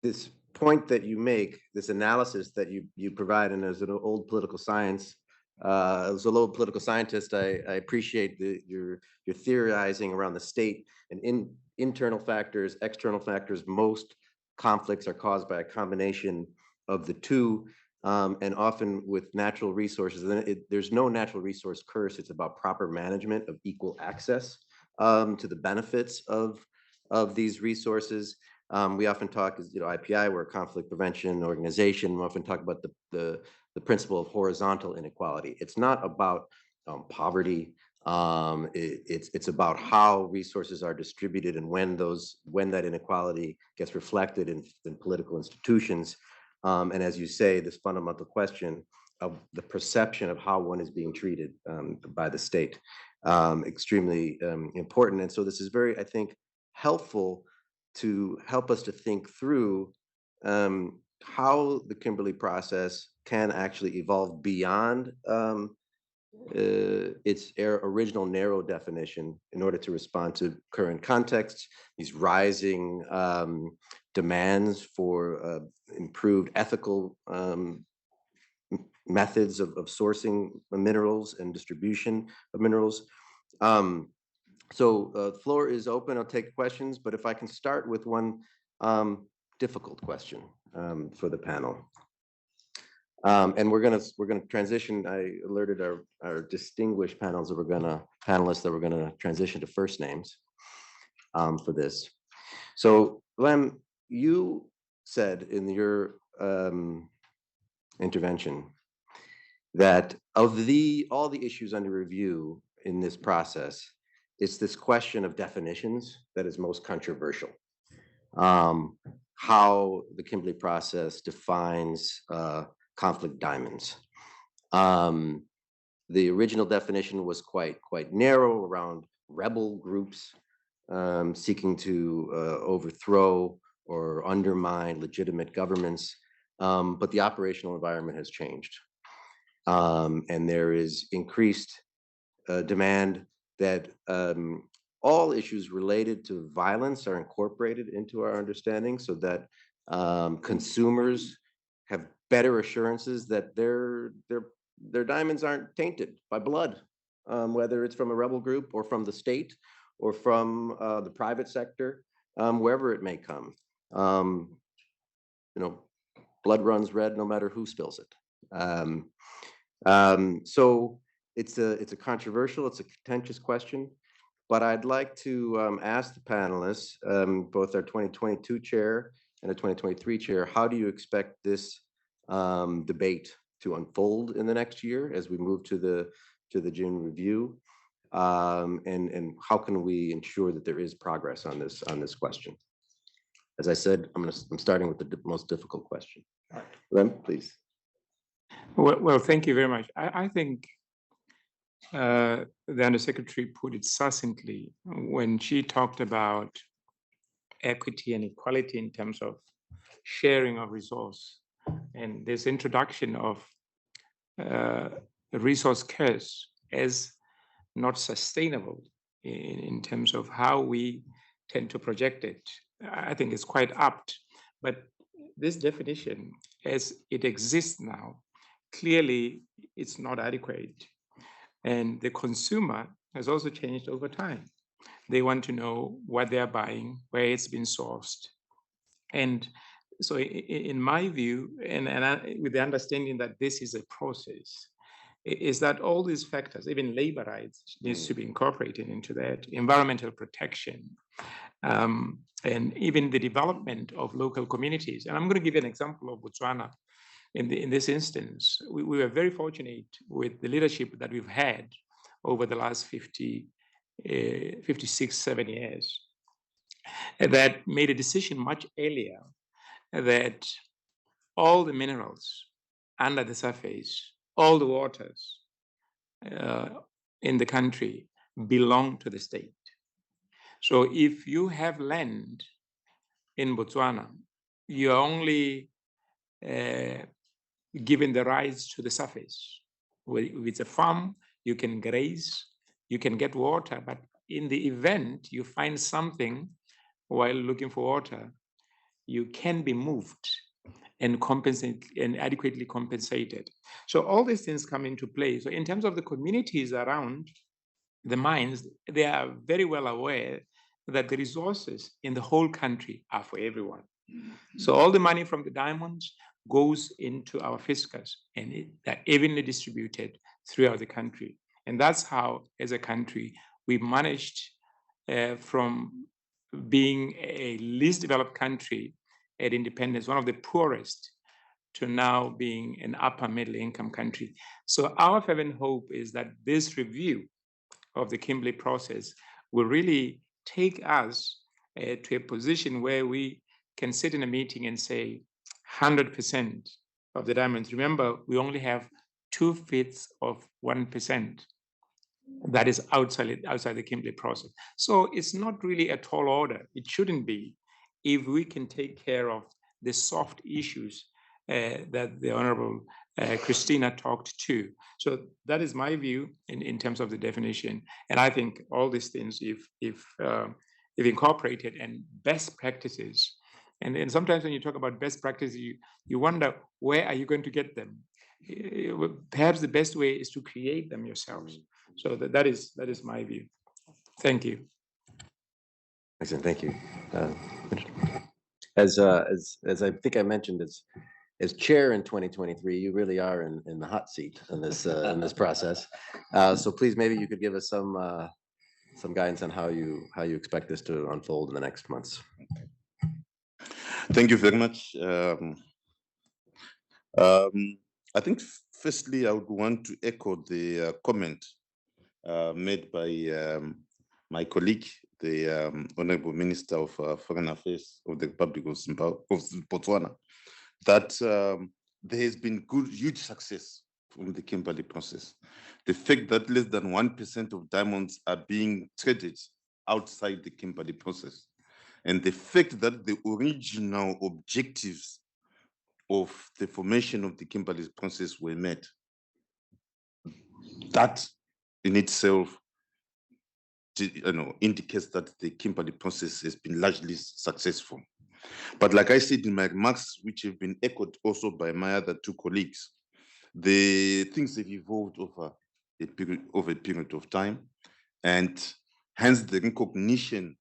This point that you make, this analysis that you provide, and as an old political science. As a low political scientist, I appreciate your theorizing around the state and internal factors, external factors. Most conflicts are caused by a combination of the two, and often with natural resources. There's no natural resource curse. It's about proper management of equal access to the benefits of these resources. We often talk, as IPI, we're a conflict prevention organization. We often talk about the principle of horizontal inequality. It's not about poverty. It's about how resources are distributed and when that inequality gets reflected in political institutions. And as you say, this fundamental question of the perception of how one is being treated by the state, extremely important. And so this is very, I think, helpful to help us to think through how the Kimberley process can actually evolve beyond its original narrow definition in order to respond to current contexts, these rising demands for improved ethical methods of sourcing minerals and distribution of minerals. So the floor is open. I'll take questions, but if I can start with one difficult question for the panel. And we're gonna transition. I alerted our distinguished panelists that we're gonna transition to first names for this. So Lem, you said in your intervention that of all the issues under review in this process, it's this question of definitions that is most controversial. How the Kimberley process defines conflict diamonds. The original definition was quite narrow around rebel groups seeking to overthrow or undermine legitimate governments, but the operational environment has changed. And there is increased demand that all issues related to violence are incorporated into our understanding so that consumers have better assurances that their diamonds aren't tainted by blood, whether it's from a rebel group or from the state or from the private sector, wherever it may come. You know, blood runs red no matter who spills it. So it's a controversial, it's a contentious question, but I'd like to ask the panelists, both our 2022 chair and the 2023 chair, how do you expect this debate to unfold in the next year as we move to the June review, and how can we ensure that there is progress on this question? As I said, I'm starting with the most difficult question. Lem, please. Well, thank you very much. I think the Undersecretary put it succinctly when she talked about equity and equality in terms of sharing of resource and this introduction of resource curse as not sustainable in terms of how we tend to project it. I think it's quite apt, but this definition as it exists now, clearly it's not adequate. And the consumer has also changed over time. They want to know what they're buying, where it's been sourced. And so in my view, and with the understanding that this is a process, is that all these factors, even labor rights, needs to be incorporated into that, environmental protection, and even the development of local communities. And I'm going to give you an example of Botswana. In this instance, we were very fortunate with the leadership that we've had over the last 56, 7 years, that made a decision much earlier that all the minerals under the surface, all the waters in the country belong to the state. So if you have land in Botswana, you're only given the rights to the surface. If it's a farm, you can graze, you can get water, but in the event you find something while looking for water, you can be moved and adequately compensated. So all these things come into play. So in terms of the communities around the mines, they are very well aware that the resources in the whole country are for everyone. So all the money from the diamonds goes into our fiscus, and they're evenly distributed throughout the country. And that's how, as a country, we managed from being a least developed country at independence, one of the poorest, to now being an upper middle income country. So our fervent hope is that this review of the Kimberley process will really take us to a position where we can sit in a meeting and say 100% of the diamonds. Remember, we only have 2/5 of 1% that is outside the Kimberley process. So it's not really a tall order. It shouldn't be, if we can take care of the soft issues that the Honorable Christina talked to. So that is my view in terms of the definition. And I think all these things, if incorporated, and best practices, and sometimes when you talk about best practices, you wonder, where are you going to get them? Perhaps the best way is to create them yourselves. So that is my view. Thank you. Excellent, thank you. As I think I mentioned, as chair in 2023, you really are in the hot seat in this process. So please, maybe you could give us some guidance on how you expect this to unfold in the next months. Thank you very much. I think firstly, I would want to echo the comment made by my colleague, the Honorable Minister of Foreign Affairs of the Republic of Botswana, that there has been huge success from the Kimberley process. The fact that less than 1% of diamonds are being traded outside the Kimberley process, and the fact that the original objectives of the formation of the Kimberley process were met, that in itself indicates that the Kimberley process has been largely successful. But like I said in my remarks, which have been echoed also by my other two colleagues, the things have evolved over a period of time, and hence the recognition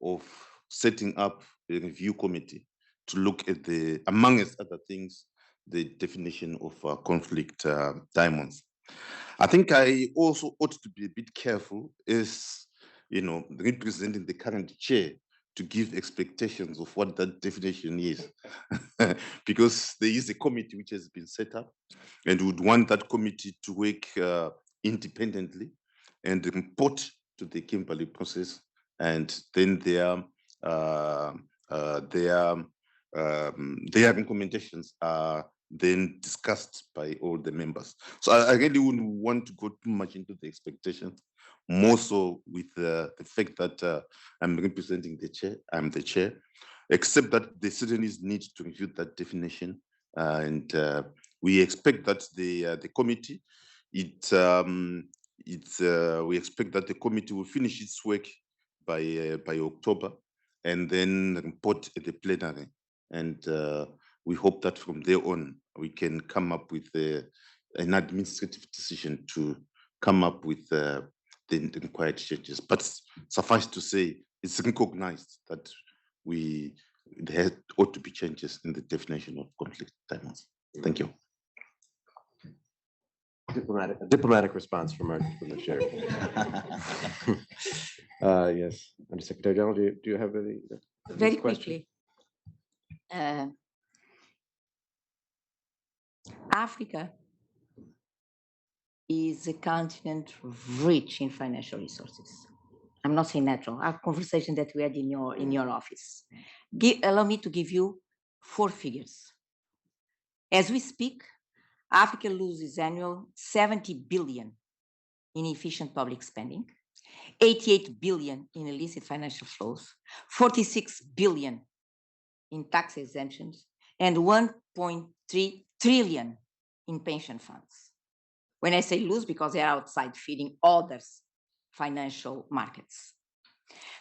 of setting up a review committee to look at the, amongst other things, the definition of conflict diamonds. I think I also ought to be a bit careful as, representing the current chair, to give expectations of what that definition is, because there is a committee which has been set up, and would want that committee to work independently and report to the Kimberley process, and then their recommendations are then discussed by all the members. So I really wouldn't want to go too much into the expectations, more so with the fact that I'm representing the chair, I'm the chair, except that there certainly is need to review that definition. And we expect that the committee, we expect that the committee will finish its work by October, and then report at the plenary. And we hope that from there on, we can come up with an administrative decision to come up with the required changes. But suffice to say, it's recognized that there ought to be changes in the definition of conflict diamonds. Thank you. Diplomatic response from the chair. Yes, Under Secretary General, do you have any? Very quickly. Africa is a continent rich in financial resources. I'm not saying natural. Our conversation that we had in your office. Allow me to give you 4 figures. As we speak, Africa loses annual 70 billion in efficient public spending, 88 billion in illicit financial flows, 46 billion in tax exemptions, and 1.3 trillion in pension funds. When I say lose, because they're outside feeding others' financial markets.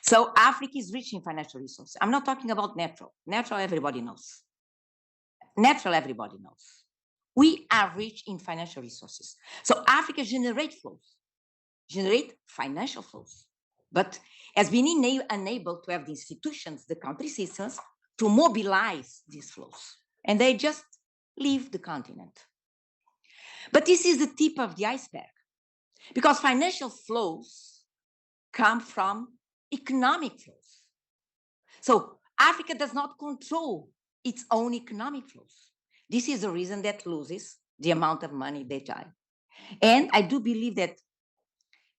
So Africa is rich in financial resources. I'm not talking about natural. Natural, everybody knows. Natural, everybody knows. We are rich in financial resources. So Africa generates flows, generate financial flows, but has been unable to have the institutions, the country systems, to mobilize these flows. And they just leave the continent. But this is the tip of the iceberg, because financial flows come from economic flows. So Africa does not control its own economic flows. This is the reason that loses the amount of money they tie. And I do believe that,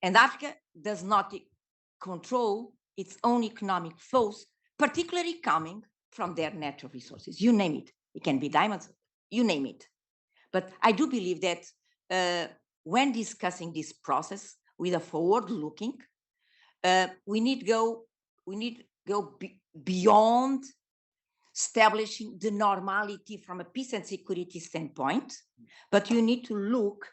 and Africa does not control its own economic flows, particularly coming from their natural resources. You name it. It can be diamonds, you name it. But I do believe that when discussing this process with a forward-looking, we need to go beyond establishing the normality from a peace and security standpoint, but you need to look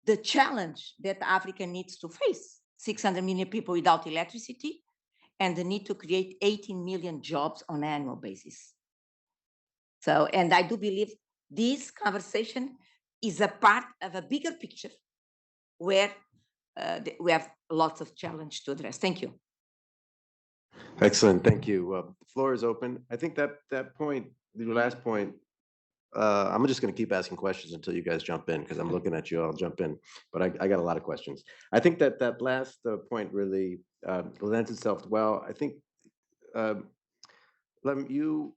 the challenge that Africa needs to face: 600 million people without electricity, and the need to create 18 million jobs on an annual basis. So, and I do believe this conversation is a part of a bigger picture where we have lots of challenge to address. Thank you. Excellent, thank you. The floor is open. I think that point, your last point, I'm just going to keep asking questions until you guys jump in, because I'm looking at you. I'll jump in, but I got a lot of questions. I think that last point really lends itself well. I think Lem, you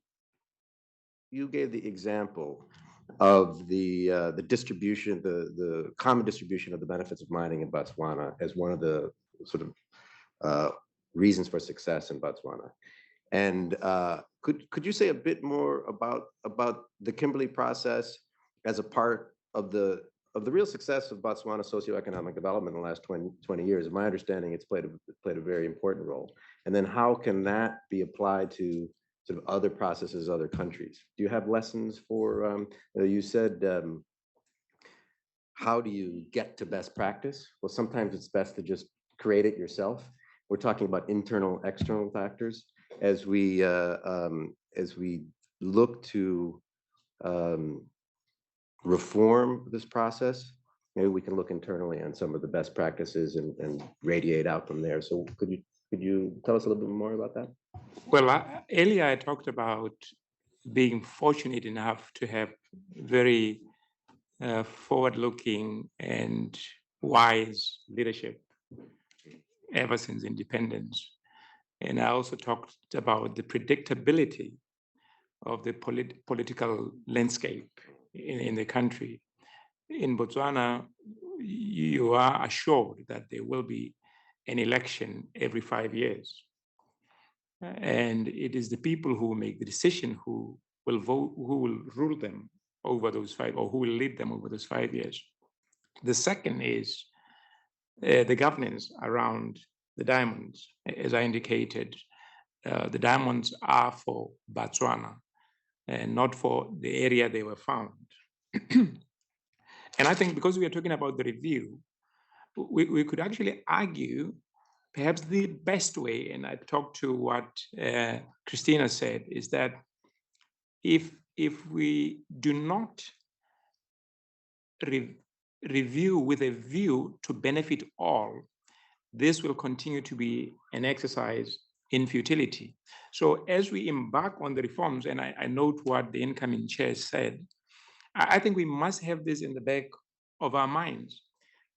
gave the example of the distribution, the common distribution of the benefits of mining in Botswana as one of the sort of reasons for success in Botswana. And could you say a bit more about the Kimberley process as a part of the real success of Botswana socioeconomic development in the last 20 years? In my understanding, it's played a very important role. And then how can that be applied to sort of other processes, other countries? Do you have lessons for, you said, how do you get to best practice? Well, sometimes it's best to just create it yourself. We're talking about internal, external factors. As we look to reform this process, maybe we can look internally on some of the best practices and radiate out from there. So could you tell us a little bit more about that? Well, earlier I talked about being fortunate enough to have very forward-looking and wise leadership ever since independence. And I also talked about the predictability of the political landscape in the country. In Botswana, you are assured that there will be an election every 5 years. And it is the people who make the decision who will vote, who will rule them over those 5, or who will lead them over those 5 years. The second is the governance around the diamonds. As I indicated, the diamonds are for Botswana and not for the area they were found. And I think because we are talking about the review, we could actually argue perhaps the best way, and I talked to what Christina said, is that if we do not review with a view to benefit all, this will continue to be an exercise in futility. So as we embark on the reforms, and I note what the incoming chair said, I think we must have this in the back of our minds,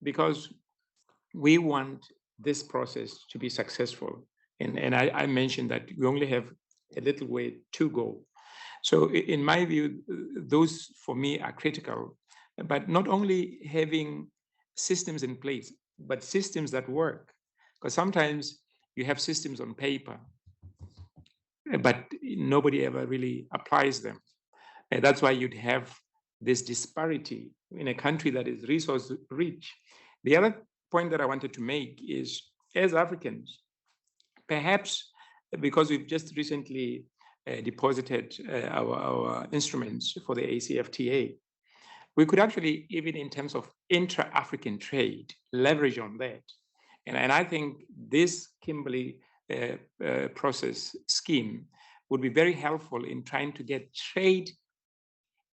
because we want this process to be successful. And I mentioned that we only have a little way to go. So in my view, those for me are critical, but not only having systems in place, but systems that work. Because sometimes you have systems on paper, but nobody ever really applies them. And that's why you'd have this disparity in a country that is resource rich. The other point that I wanted to make is, as Africans, perhaps because we've just recently deposited our instruments for the ACFTA, we could actually, even in terms of intra-African trade, leverage on that. And I think this Kimberley process scheme would be very helpful in trying to get trade,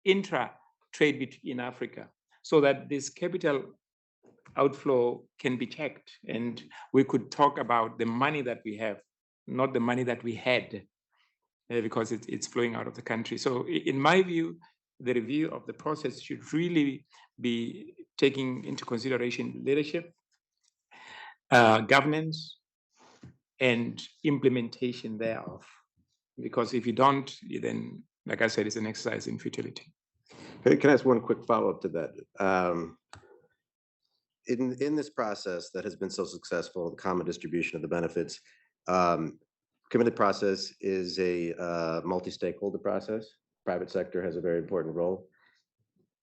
intra-trade in Africa, so that this capital outflow can be checked. And we could talk about the money that we have, not the money that we had, because it's flowing out of the country. So in my view, the review of the process should really be taking into consideration leadership, governance, and implementation thereof. Because if you don't, then, like I said, it's an exercise in futility. Can I ask one quick follow-up to that? In this process that has been so successful, the common distribution of the benefits, Kimberley Process is a multi-stakeholder process. Private sector has a very important role.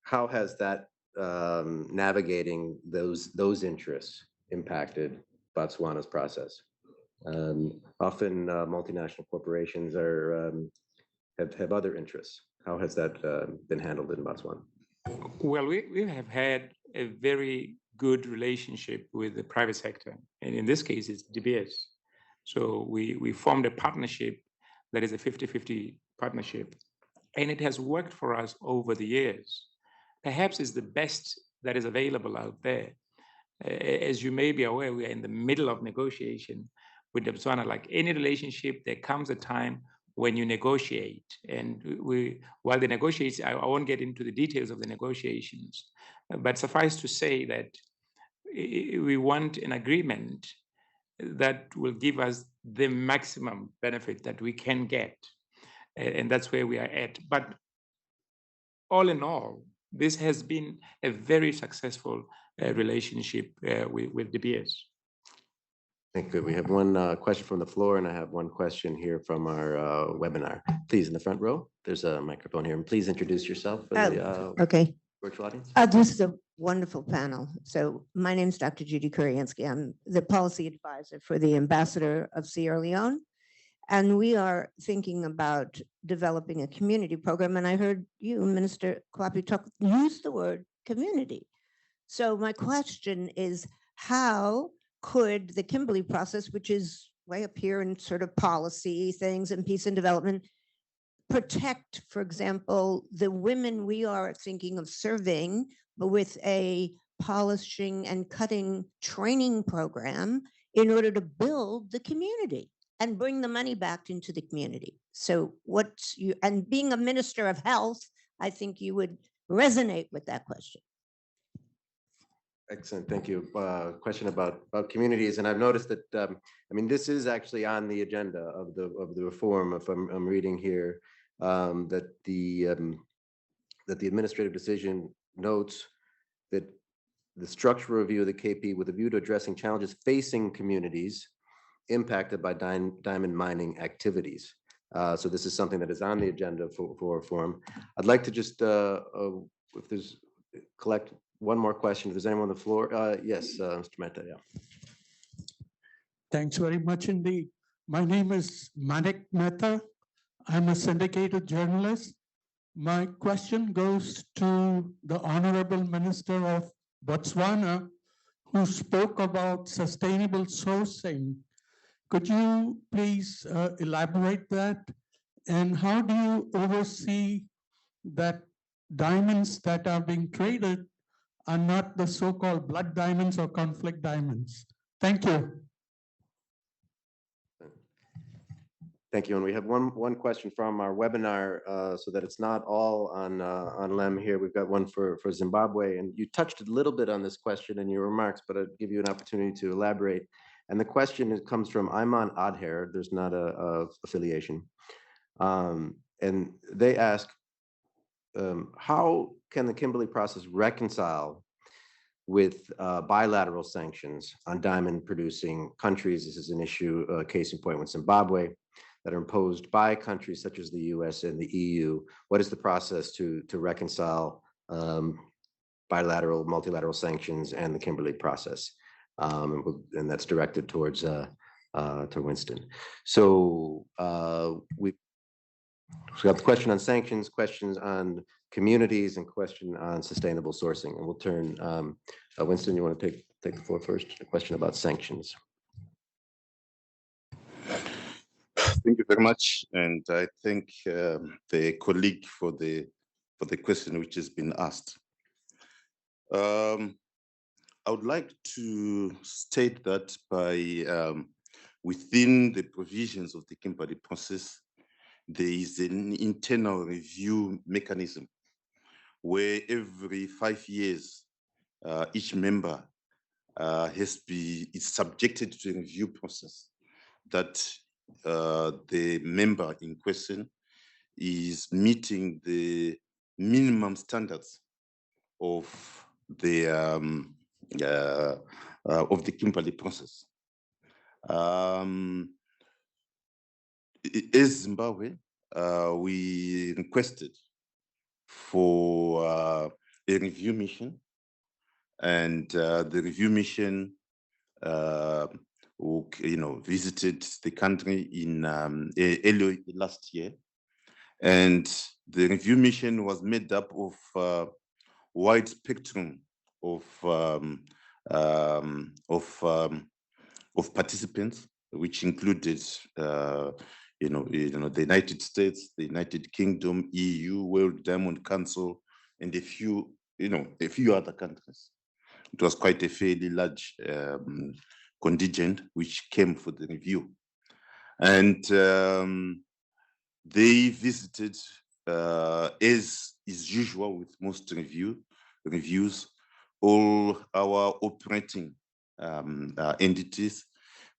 How has that navigating those interests impacted Botswana's process? Often multinational corporations have other interests. How has that been handled in Botswana? Well, we have had a very good relationship with the private sector, and in this case, it's DBS. So we formed a partnership that is a 50-50 partnership, and it has worked for us over the years. Perhaps it's the best that is available out there. As you may be aware, we are in the middle of negotiation with Botswana. Like any relationship, there comes a time when you negotiate. And while the negotiations, I won't get into the details of the negotiations, but suffice to say that we want an agreement that will give us the maximum benefit that we can get. And that's where we are at. But all in all, this has been a very successful relationship with De Beers. Thank you. We have one question from the floor, and I have one question here from our webinar. Please, in the front row, there's a microphone here, and please introduce yourself for the Okay. virtual audience. This is a wonderful panel. So my name is Dr. Judy Kuriansky. I'm the policy advisor for the ambassador of Sierra Leone. And we are thinking about developing a community program. And I heard you, Minister Kwapi, use the word community. So my question is, how could the Kimberley process, which is way up here in sort of policy things and peace and development, protect, for example, the women we are thinking of serving, but with a polishing and cutting training program in order to build the community and bring the money back into the community? So and being a minister of health, I think you would resonate with that question. Excellent, thank you. Question about communities, and I've noticed that I mean, this is actually on the agenda of the reform. If I'm reading here, that the administrative decision notes that the structural review of the KP with a view to addressing challenges facing communities impacted by diamond mining activities. So this is something that is on the agenda for reform. I'd like to just, if there's, collect one more question. If there's anyone on the floor, yes, Mr. Mehta, yeah. Thanks very much indeed. My name is Manik Mehta. I'm a syndicated journalist. My question goes to the Honorable Minister of Botswana, who spoke about sustainable sourcing. Could you please elaborate that? And how do you oversee that diamonds that are being traded are not the so-called blood diamonds or conflict diamonds? Thank you. Thank you. And we have one question from our webinar, so that it's not all on LEM here. We've got one for Zimbabwe, and you touched a little bit on this question in your remarks, but I'd give you an opportunity to elaborate. And the question comes from Iman Adher. There's not a affiliation, and they ask, how can the Kimberley process reconcile with bilateral sanctions on diamond producing countries? This is an issue, case in point with Zimbabwe, that are imposed by countries such as the US and the EU. What is the process to reconcile bilateral, multilateral sanctions and the Kimberley process? And that's directed towards to Winston. So we've got the question on sanctions, questions on communities, and question on sustainable sourcing. And we'll turn, Winston, you want to take the floor first? A question about sanctions. Thank you very much, and I thank the colleague for the question which has been asked. I would like to state that by within the provisions of the Kimberley process, there is an internal review mechanism where every 5 years each member is subjected to a review process that the member in question is meeting the minimum standards of the Kimberley process. As Zimbabwe, we requested for a review mission, and the review mission who visited the country in early last year, and the review mission was made up of wide spectrum of participants, which included the United States, the United Kingdom, EU, World Diamond Council, and a few other countries. it was quite a fairly large contingent which came for the review. And they visited, as is usual with most reviews, all our operating entities.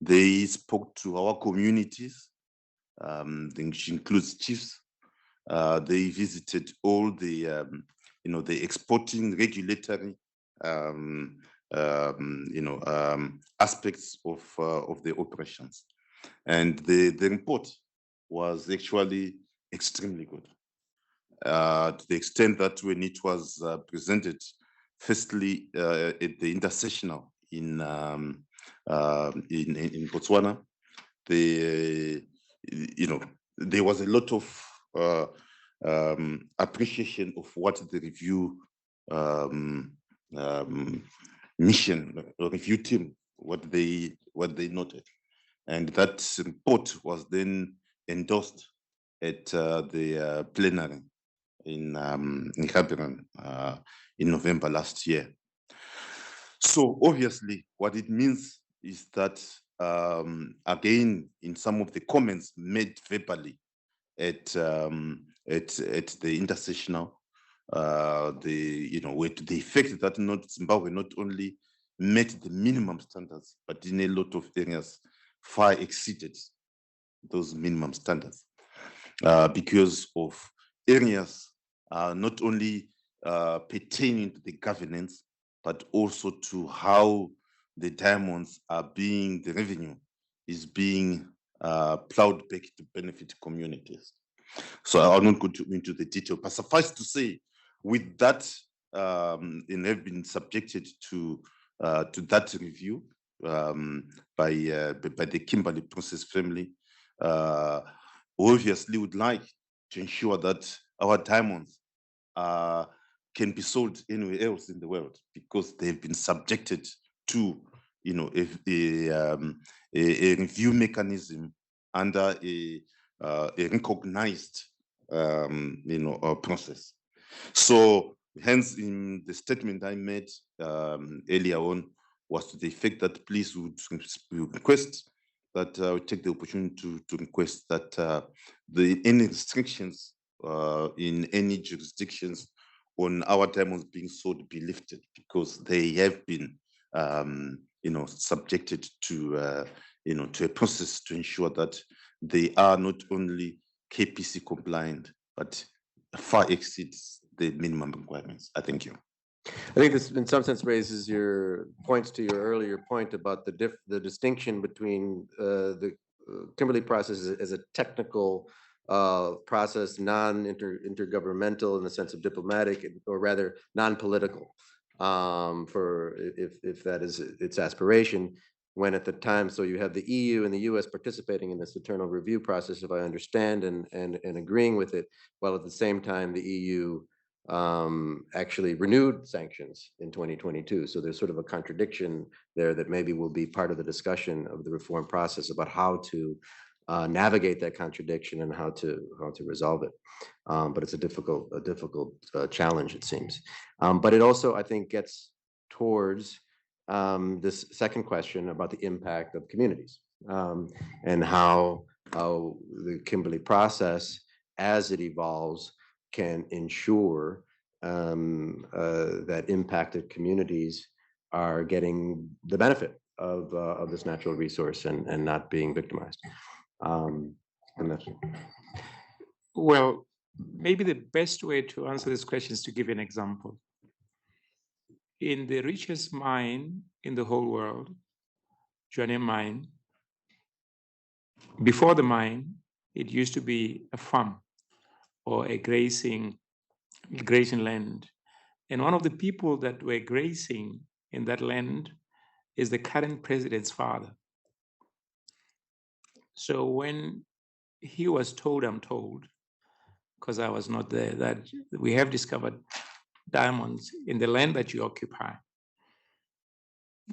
They spoke to our communities, which includes chiefs. They visited all the, the exporting regulatory, aspects of the operations. And the report was actually extremely good, to the extent that when it was presented, firstly at the intersessional in Botswana, there was a lot of appreciation of what the review mission or review team, what they noted. And that report was then endorsed at the plenary in Gaborone in November last year. So obviously what it means is that, again, in some of the comments made verbally at the intersessional, with the effect that Zimbabwe not only met the minimum standards, but in a lot of areas far exceeded those minimum standards, because of areas not only pertaining to the governance, but also to how the diamonds are being, the revenue is being plowed back to benefit communities. So I'll not go into the detail, but suffice to say, with that, and have been subjected to that review by the Kimberley Process family, obviously would like to ensure that our diamonds can be sold anywhere else in the world, because they've been subjected to a review mechanism under a recognized process. So hence, in the statement I made earlier on, was to the effect that please would request that we take the opportunity to request that any restrictions in any jurisdictions on our diamonds being sold be lifted, because they have been subjected to a process to ensure that they are not only KPC compliant, but far exceeds the minimum requirements. I thank you. I think this in some sense raises your points to your earlier point about the distinction between the Kimberley process as a technical process, non-intergovernmental in the sense of diplomatic, or rather non-political, for if that is its aspiration, when at the time, so you have the EU and the US participating in this internal review process, if I understand, and agreeing with it, while at the same time the EU actually renewed sanctions in 2022. So there's sort of a contradiction there that maybe will be part of the discussion of the reform process about how to navigate that contradiction and how to resolve it. But it's a difficult challenge, it seems. But it also, I think, gets towards this second question about the impact of communities, and how the Kimberley process, as it evolves, can ensure that impacted communities are getting the benefit of this natural resource and not being victimized. And that's Well, maybe the best way to answer this question is to give an example. In the richest mine in the whole world, Joanne mine, before the mine, it used to be a farm or a grazing land. And one of the people that were grazing in that land is the current president's father. So when he was told, I'm told, because I was not there, that we have discovered diamonds in the land that you occupy,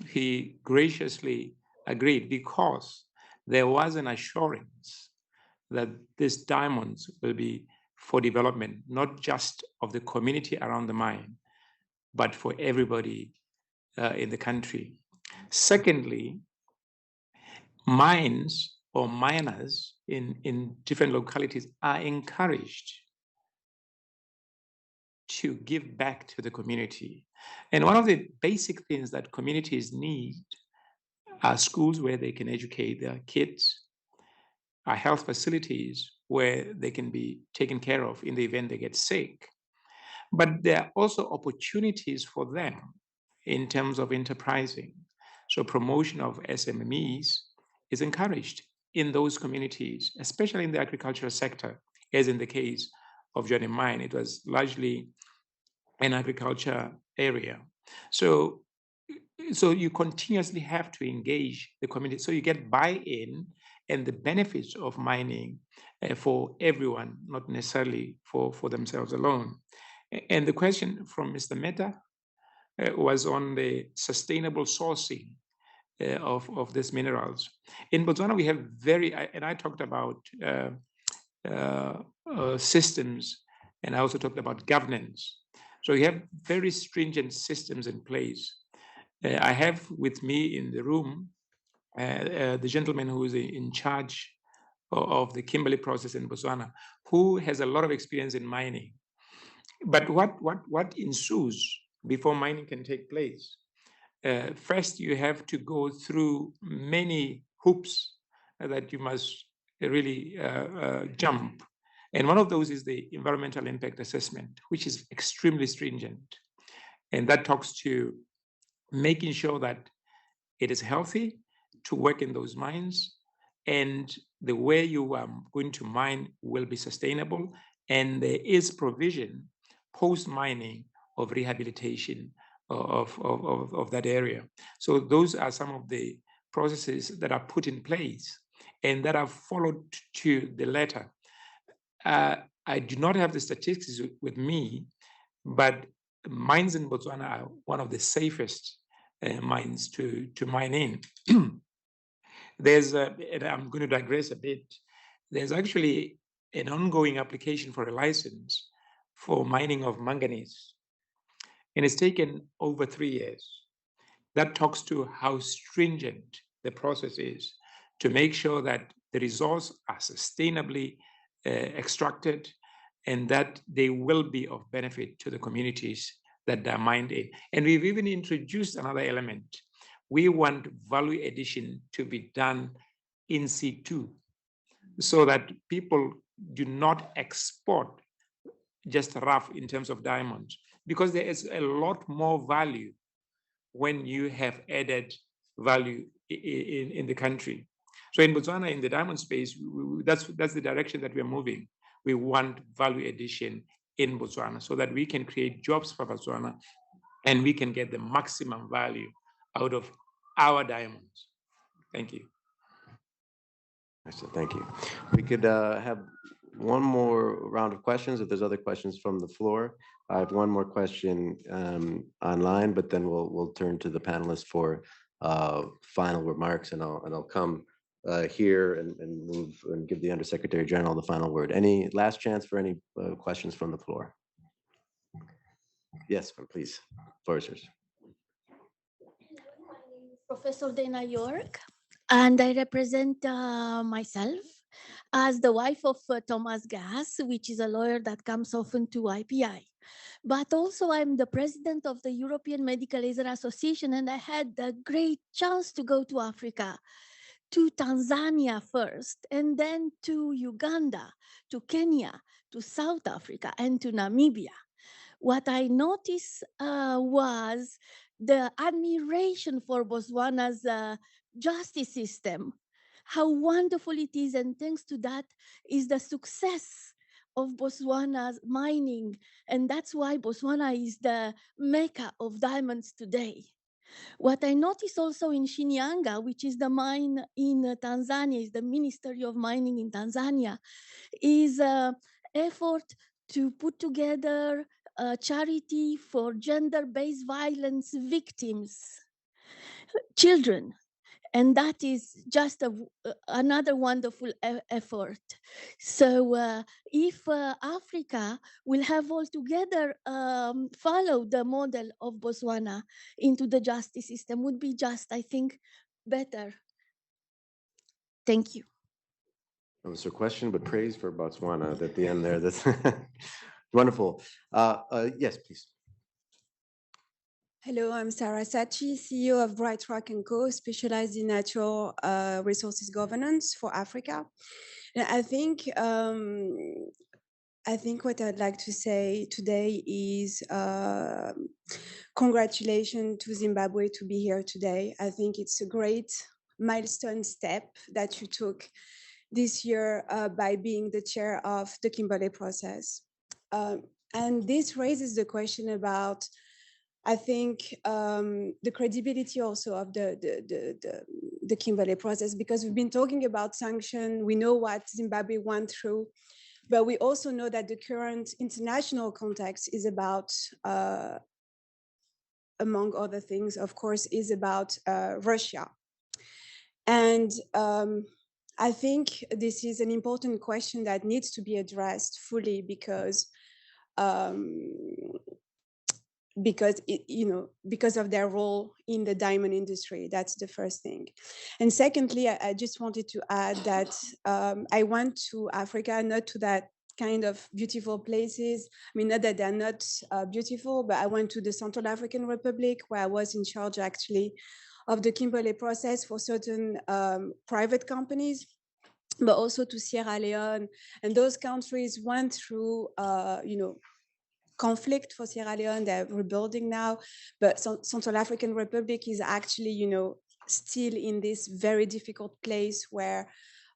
he graciously agreed, because there was an assurance that these diamonds will be for development, not just of the community around the mine, but for everybody in the country. Secondly, mines or miners in different localities are encouraged to give back to the community. And one of the basic things that communities need are schools where they can educate their kids, are health facilities where they can be taken care of in the event they get sick. But there are also opportunities for them in terms of enterprising. So promotion of SMMEs is encouraged in those communities, especially in the agricultural sector, as in the case of Johnny Mine. It was largely an agriculture area. So you continuously have to engage the community. So you get buy-in and the benefits of mining for everyone, not necessarily for themselves alone. And the question from Mr. Mehta was on the sustainable sourcing of these minerals. In Botswana, we have and I talked about systems, and I also talked about governance. So we have very stringent systems in place. I have with me in the room the gentleman who is in charge of the Kimberley Process in Botswana, who has a lot of experience in mining. But what ensues before mining can take place? First, you have to go through many hoops that you must really jump. And one of those is the environmental impact assessment, which is extremely stringent. And that talks to making sure that it is healthy to work in those mines, and the way you are going to mine will be sustainable, and there is provision post-mining of rehabilitation of that area. So those are some of the processes that are put in place and that are followed to the letter. I do not have the statistics with me, but mines in Botswana are one of the safest mines to mine in. And I'm going to digress a bit. There's actually an ongoing application for a license for mining of manganese, and it's taken over 3 years. That talks to how stringent the process is to make sure that the resource are sustainably extracted and that they will be of benefit to the communities that they're mined in. And we've even introduced another element. We want value addition to be done in situ so that people do not export just rough in terms of diamonds, because there is a lot more value when you have added value in the country. So in Botswana, in the diamond space, that's the direction that we're moving. We want value addition in Botswana so that we can create jobs for Botswana and we can get the maximum value out of our diamonds. Thank you. Excellent, thank you. We could have one more round of questions if there's other questions from the floor. I have one more question online, but then we'll turn to the panelists for final remarks, and I'll come here and move and give the Undersecretary General the final word. Any last chance for any questions from the floor? Yes, please. Floor is yours. Professor Dana York, and I represent myself as the wife of Thomas Gass, which is a lawyer that comes often to IPI. But also I'm the president of the European Medical Laser Association, and I had the great chance to go to Africa, to Tanzania first, and then to Uganda, to Kenya, to South Africa, and to Namibia. What I noticed was the admiration for Botswana's justice system, how wonderful it is, and thanks to that is the success of Botswana's mining, and that's why Botswana is the mecca of diamonds today. What I noticed also in Shinyanga, which is the mine in Tanzania, is the Ministry of Mining in Tanzania, is an effort to put together a charity for gender-based violence victims, children. And that is just another wonderful effort. So if Africa will have altogether follow the model of Botswana into the justice system, would be just, I think, better. Thank you. That was her question, but praise for Botswana at the end there. That's wonderful. Yes, please. Hello, I'm Sarah Sachi, CEO of Bright Rock & Co., specialized in natural resources governance for Africa. And I think what I'd like to say today is congratulations to Zimbabwe to be here today. I think it's a great milestone step that you took this year by being the chair of the Kimberley Process. And this raises the question about, I think, the credibility also of the Kimberley Process, because we've been talking about sanctions. We know what Zimbabwe went through, but we also know that the current international context is about, among other things, of course, is about Russia. And I think this is an important question that needs to be addressed fully because because of their role in the diamond industry. That's the first thing. And secondly, I just wanted to add that I went to Africa, not to that kind of beautiful places. I mean, not that they're not beautiful, but I went to the Central African Republic, where I was in charge actually of the Kimberley Process for certain private companies, but also to Sierra Leone. And those countries went through, conflict. For Sierra Leone, they're rebuilding now, but Central African Republic is actually, still in this very difficult place where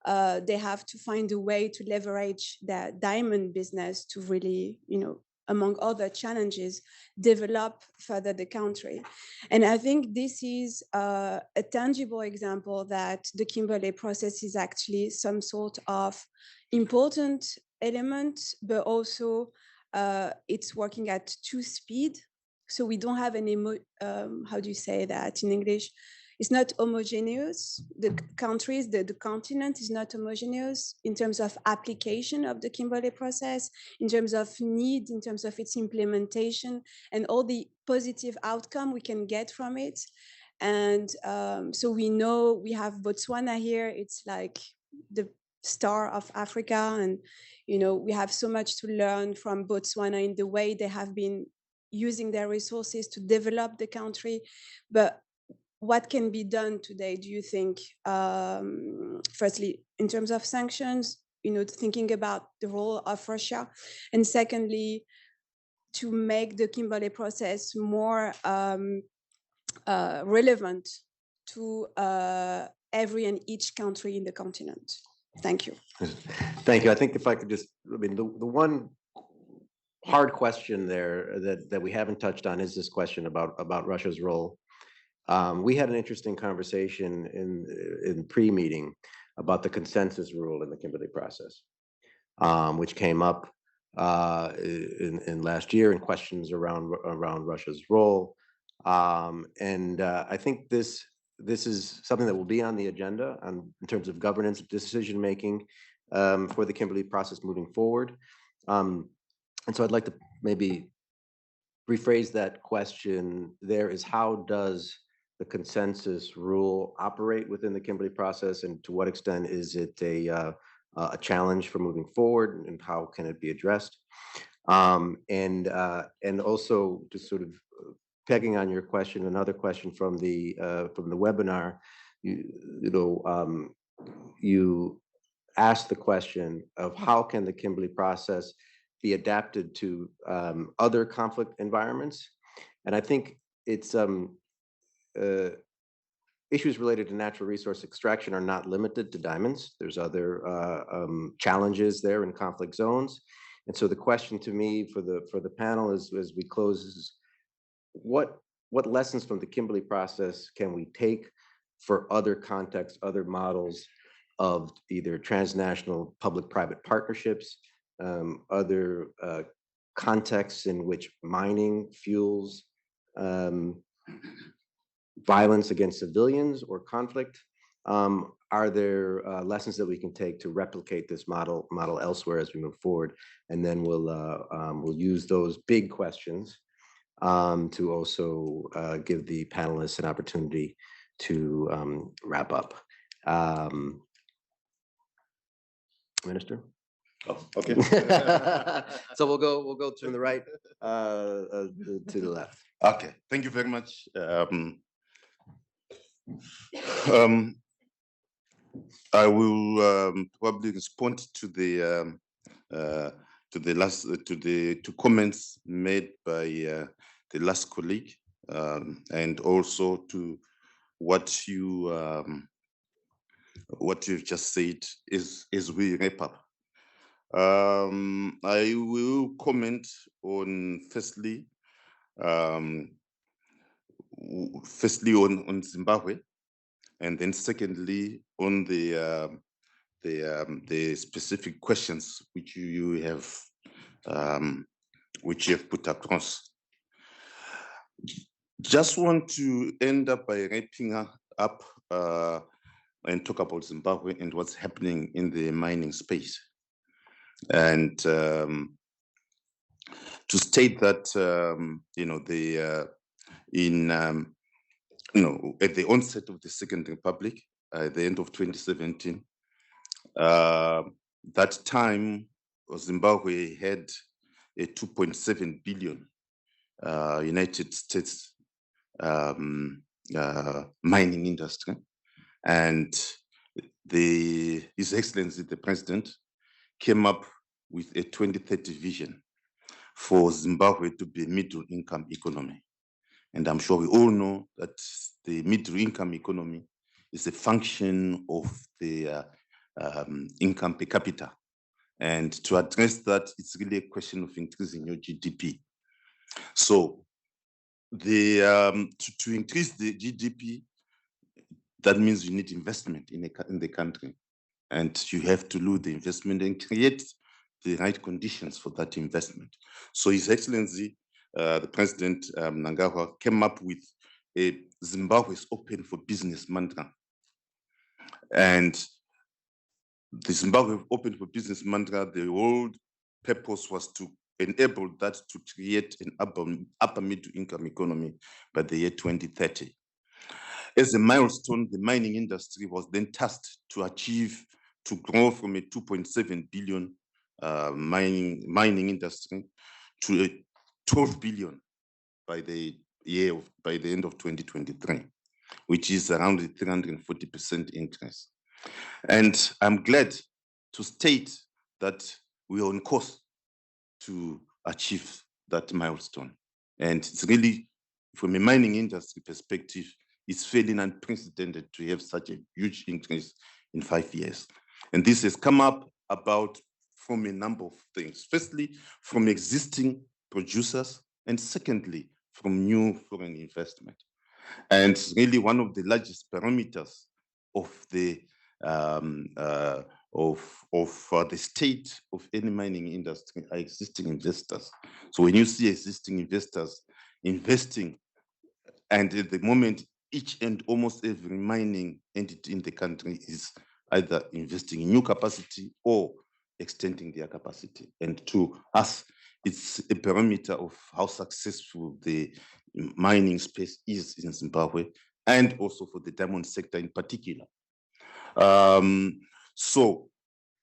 they have to find a way to leverage their diamond business to really, among other challenges, develop further the country. And I think this is a tangible example that the Kimberley Process is actually some sort of important element, but also it's working at two speed. So we don't have any, how do you say that in English? It's not homogeneous. The countries, the continent is not homogeneous in terms of application of the Kimberley Process, in terms of need, in terms of its implementation, and all the positive outcome we can get from it. And so we know we have Botswana here. It's like the star of Africa. And, we have so much to learn from Botswana in the way they have been using their resources to develop the country. But what can be done today, do you think? Firstly, in terms of sanctions, thinking about the role of Russia. And secondly, to make the Kimberley Process more relevant to every and each country in the continent. Thank you. Thank you. I think if I could just, the one hard question there that we haven't touched on is this question about Russia's role. We had an interesting conversation in pre-meeting about the consensus rule in the Kimberley Process, which came up in last year in questions around Russia's role. And I think this is something that will be on the agenda in terms of governance, decision-making for the Kimberley Process moving forward. And so I'd like to maybe rephrase that question there is, how does the consensus rule operate within the Kimberley Process, and to what extent is it a challenge for moving forward, and how can it be addressed? And also just sort of pegging on your question, another question from the webinar, you asked the question of how can the Kimberley Process be adapted to other conflict environments, and I think it's issues related to natural resource extraction are not limited to diamonds. There's other challenges there in conflict zones, and so the question to me for the panel is, as we close, is what lessons from the Kimberley Process can we take for other contexts, other models of either transnational public-private partnerships, other contexts in which mining fuels violence against civilians or conflict, Are there lessons that we can take to replicate this model elsewhere as we move forward? And then we'll use those big questions to also give the panelists an opportunity to wrap up. Minister? Oh, okay. So we'll go to the right to the left. Okay, thank you very much. I will probably respond to the two comments made by the last colleague, and also to what you've just said as we wrap up. I will comment on firstly on Zimbabwe, and then secondly on the specific questions which you have put across. Just want to end up by wrapping up and talk about Zimbabwe and what's happening in the mining space. And to state that at the onset of the Second Republic, at the end of 2017, that time Zimbabwe had a 2.7 billion United States mining industry, and His Excellency the President came up with a 2030 vision for Zimbabwe to be a middle-income economy. And I'm sure we all know that the middle-income economy is a function of the income per capita. And to address that, it's really a question of increasing your GDP. So to increase the GDP, that means you need investment in the country. And you have to do the investment and create the right conditions for that investment. So His Excellency, the President Mnangagwa, came up with a Zimbabwe's open for business mantra. And the Zimbabwe open for business mantra, the whole purpose was to enable that to create an upper middle income economy by the year 2030. As a milestone, the mining industry was then tasked to grow from a 2.7 billion mining industry to a 12 billion by the end of 2023, which is around a 340% increase. And I'm glad to state that we are on course to achieve that milestone. And it's really, from a mining industry perspective, it's fairly unprecedented to have such a huge increase in 5 years. And this has come up from a number of things. Firstly, from existing producers, and secondly, from new foreign investment. And really one of the largest parameters of the state of any mining industry are existing investors. So when you see existing investors investing, and at the moment, each and almost every mining entity in the country is either investing in new capacity or extending their capacity. And to us, it's a parameter of how successful the mining space is in Zimbabwe, and also for the diamond sector in particular. So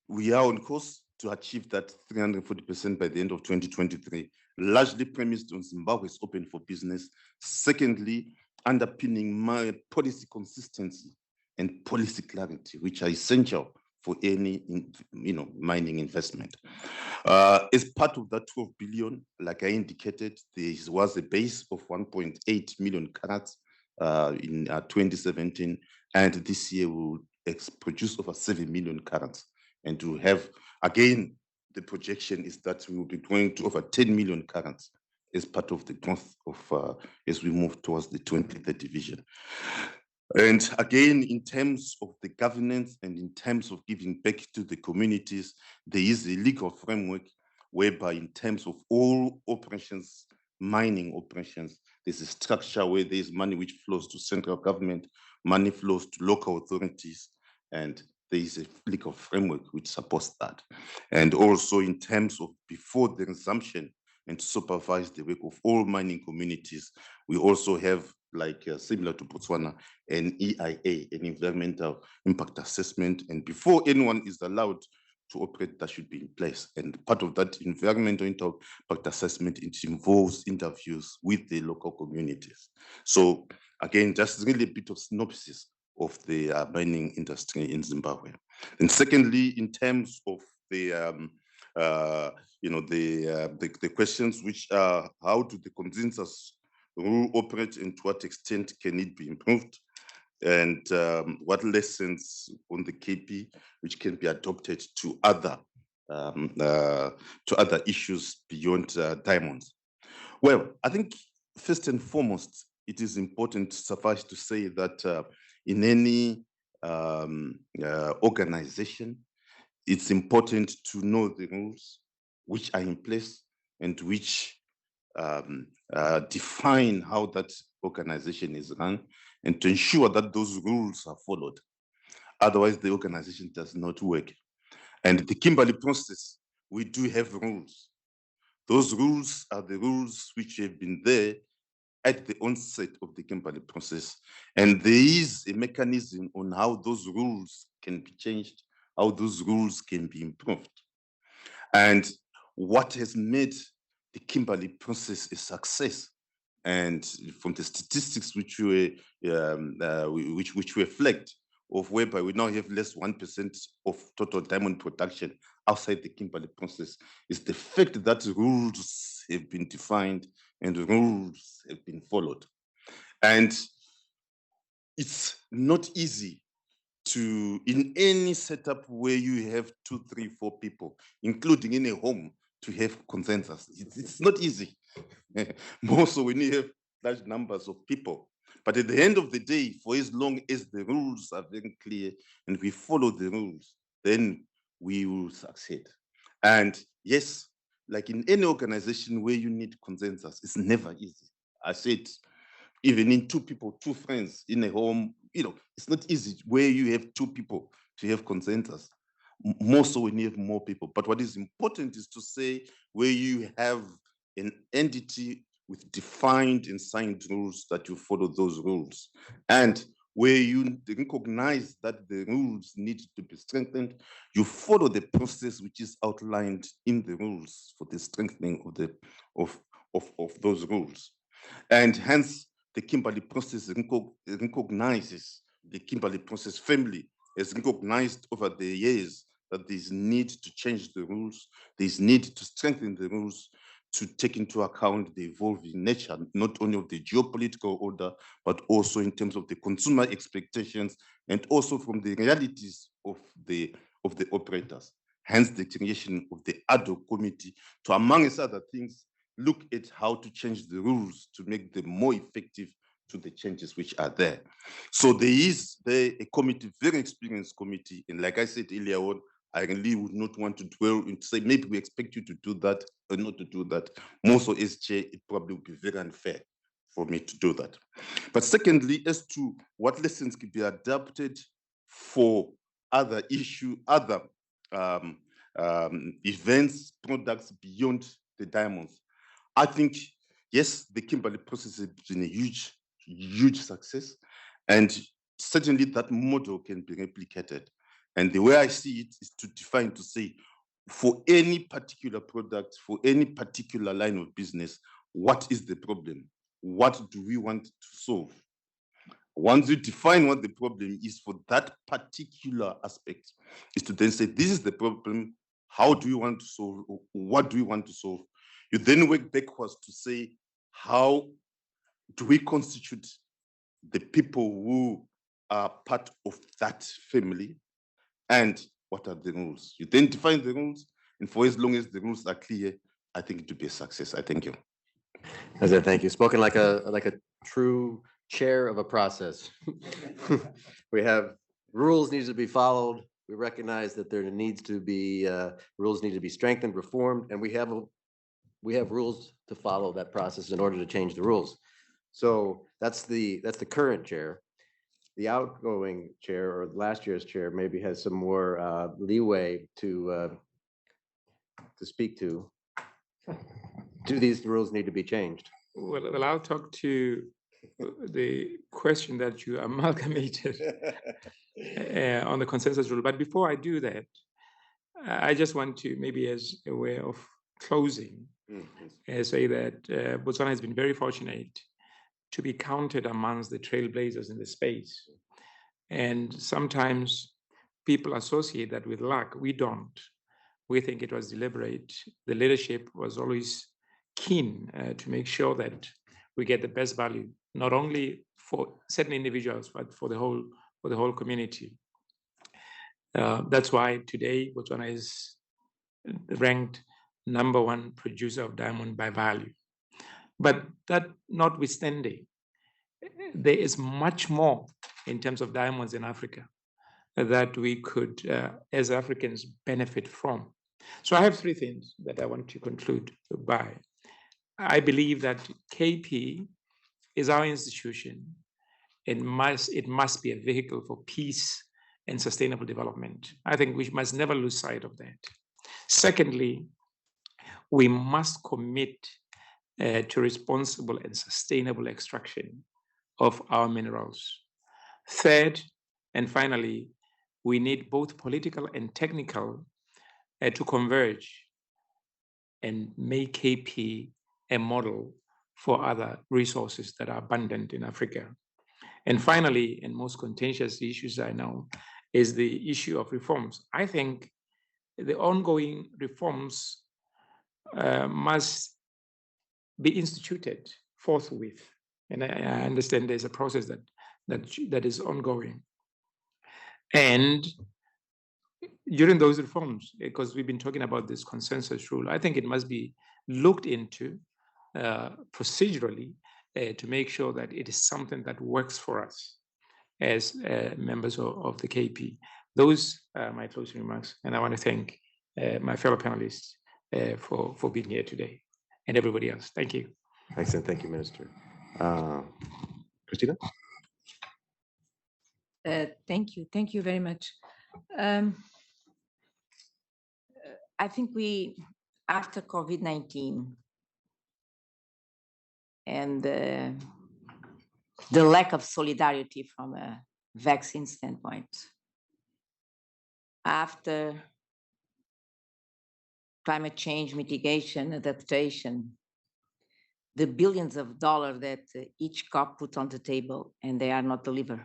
we are on course to achieve that 340% by the end of 2023, largely premised on Zimbabwe's open for business. Secondly, underpinning my policy consistency and policy clarity, which are essential for any mining investment. As part of that 12 billion, like I indicated, there was a base of 1.8 million carats in 2017, and this year we'll produce over 7 million carats. And to have, again, the projection is that we will be going to over 10 million carats as part of the growth of as we move towards the 2030 vision. And again, in terms of the governance and in terms of giving back to the communities, there is a legal framework whereby in terms of all operations mining operations. There's a structure where there's money which flows to central government, money flows to local authorities, and there is a legal framework which supports that. And also in terms of before the resumption and to supervise the work of all mining communities, we also have, like similar to Botswana, an EIA, an environmental impact assessment. And before anyone is allowed to operate, that should be in place. And part of that environmental impact assessment, it involves interviews with the local communities. So again, just really a bit of synopsis of the mining industry in Zimbabwe. And secondly, in terms of the the questions which are, how do the consensus rule operate and to what extent can it be improved? And what lessons on the KP which can be adopted to other issues beyond diamonds? Well, I think first and foremost, it is important, suffice to say, that in any organization, it's important to know the rules which are in place and which define how that organization is run, and to ensure that those rules are followed. Otherwise, the organization does not work. And the Kimberley process, we do have rules. Those rules are the rules which have been there at the onset of the Kimberley process. And there is a mechanism on how those rules can be changed, how those rules can be improved. And what has made the Kimberley process a success, and from the statistics which reflect of whereby we now have less 1% of total diamond production outside the Kimberley process, is the fact that rules have been defined and rules have been followed. And it's not easy to, in any setup where you have 2, 3, 4 people, including in a home, to have consensus. It's not easy. More so when you have large numbers of people. But at the end of the day, for as long as the rules are very clear and we follow the rules, then we will succeed. And yes, like in any organization where you need consensus, it's never easy. I said, even in 2 people, 2 friends in a home, it's not easy where you have 2 people to have consensus. More so when you have more people. But what is important is to say where you have an entity with defined and signed rules, that you follow those rules. And where you recognize that the rules need to be strengthened, you follow the process which is outlined in the rules for the strengthening of those rules. And hence, the Kimberley process recognizes, the Kimberley process family has recognized over the years that there's need to change the rules, there's need to strengthen the rules to take into account the evolving nature, not only of the geopolitical order, but also in terms of the consumer expectations and also from the realities of the operators. Hence the creation of the ad hoc committee to, among other things, look at how to change the rules to make them more effective to the changes which are there. So there is a committee, very experienced committee, and like I said earlier on, I really would not want to dwell and say, maybe we expect you to do that or not to do that. More so as chair, it probably would be very unfair for me to do that. But secondly, as to what lessons can be adapted for other events, products beyond the diamonds, I think, yes, the Kimberley process has been a huge success. And certainly that model can be replicated. And the way I see it is to define, to say, for any particular product, for any particular line of business, what is the problem? What do we want to solve? Once you define what the problem is for that particular aspect, is to then say, this is the problem, how do you want to solve, what do we want to solve? You then work backwards to say, how do we constitute the people who are part of that family, and what are the rules? You then define the rules, and for as long as the rules are clear, I think it will be a success. I thank you. Thank you. Spoken like a true chair of a process. We have rules need to be followed. We recognize that there needs to be rules need to be strengthened, reformed, and we have we have rules to follow that process in order to change the rules. So that's the current chair. The outgoing chair or last year's chair maybe has some more leeway to speak to. Do these rules need to be changed? Well, I'll talk to the question that you amalgamated on the consensus rule. But before I do that, I just want to, maybe as a way of closing, say that Botswana has been very fortunate to be counted amongst the trailblazers in the space. And sometimes people associate that with luck. We don't. We think it was deliberate. The leadership was always keen to make sure that we get the best value, not only for certain individuals, but for the whole community. That's why today Botswana is ranked #1 producer of diamond by value. But that notwithstanding, there is much more in terms of diamonds in Africa that we could, as Africans, benefit from. So I have 3 things that I want to conclude by. I believe that KP is our institution. It must be a vehicle for peace and sustainable development. I think we must never lose sight of that. Secondly, we must commit to responsible and sustainable extraction of our minerals. Third, and finally, we need both political and technical to converge and make KP a model for other resources that are abundant in Africa. And finally, and most contentious issues I know, is the issue of reforms. I think the ongoing reforms must be instituted forthwith. And I understand there's a process that is ongoing. And during those reforms, because we've been talking about this consensus rule, I think it must be looked into procedurally to make sure that it is something that works for us as members of the KP. Those are my closing remarks, and I want to thank my fellow panelists for being here today, and everybody else. Thank you. Excellent. Thank you, Minister. Christina? Thank you. Thank you very much. I think after COVID-19 and the lack of solidarity from a vaccine standpoint, after climate change mitigation, adaptation, the billions of dollars that each COP put on the table and they are not delivered.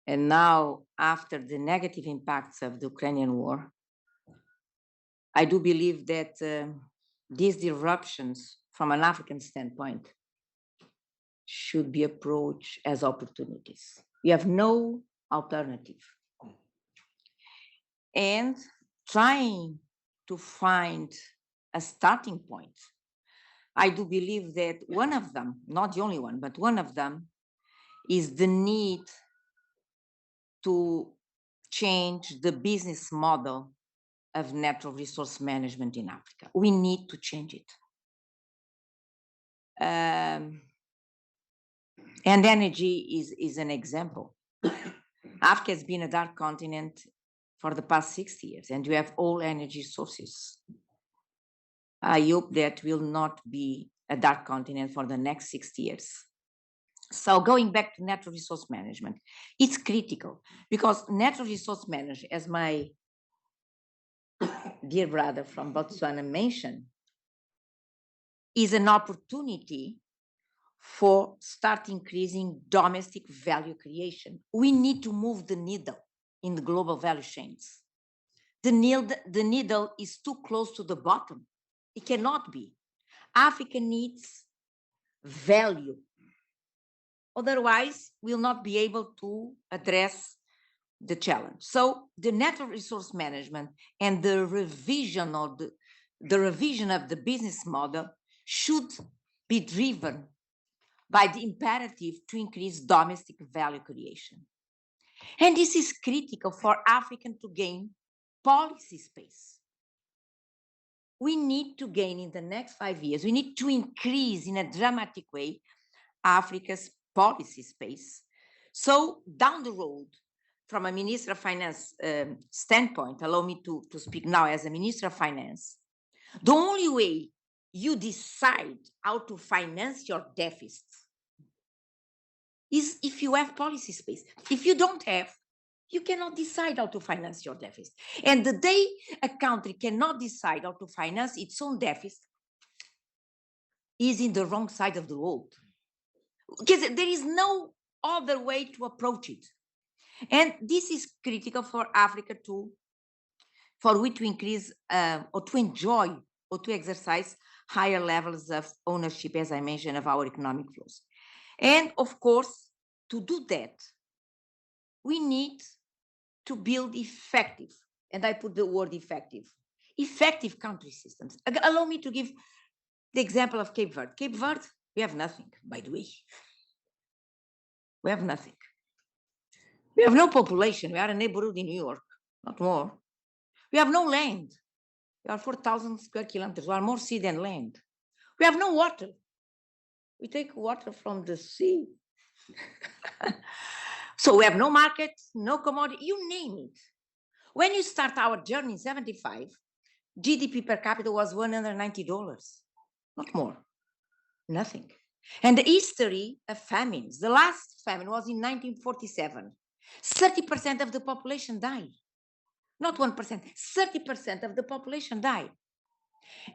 And now, after the negative impacts of the Ukrainian war, I do believe that these disruptions from an African standpoint should be approached as opportunities. We have no alternative. And trying to find a starting point, I do believe that one of them, not the only one, but one of them is the need to change the business model of natural resource management in Africa. We need to change it. And energy is an example. Africa has been a dark continent for the past 60 years, and we have all energy sources. I hope that will not be a dark continent for the next 60 years. So going back to natural resource management, it's critical because natural resource management, as my dear brother from Botswana mentioned, is an opportunity for start increasing domestic value creation. We need to move the needle in the global value chains. The needle is too close to the bottom. It cannot be. Africa needs value. Otherwise, we'll not be able to address the challenge. So the natural resource management and the revision of the business model should be driven by the imperative to increase domestic value creation. And this is critical for Africa to gain policy space. we need to gain in the next 5 years, we need to increase in a dramatic way Africa's policy space. So down the road, from a Minister of Finance standpoint, allow me to speak now as a Minister of Finance, the only way you decide how to finance your deficits is if you have policy space. If you don't have, you cannot decide how to finance your deficit. And the day a country cannot decide how to finance its own deficit is in the wrong side of the road. Because there is no other way to approach it. And this is critical for Africa for we to increase or to enjoy or to exercise higher levels of ownership, as I mentioned, of our economic flows. And of course, to do that, we need to build effective, and I put the word effective country systems. Allow me to give the example of Cape Verde. Cape Verde, we have nothing, by the way. We have nothing. We have no population. We are a neighborhood in New York, not more. We have no land. We are 4,000 square kilometers. We are more sea than land. We have no water. We take water from the sea. So we have no market, no commodity, you name it. When you start our journey in 75, GDP per capita was $190, not more, nothing. And the history of famines, the last famine was in 1947. 30% of the population died. Not 1%, 30% of the population died.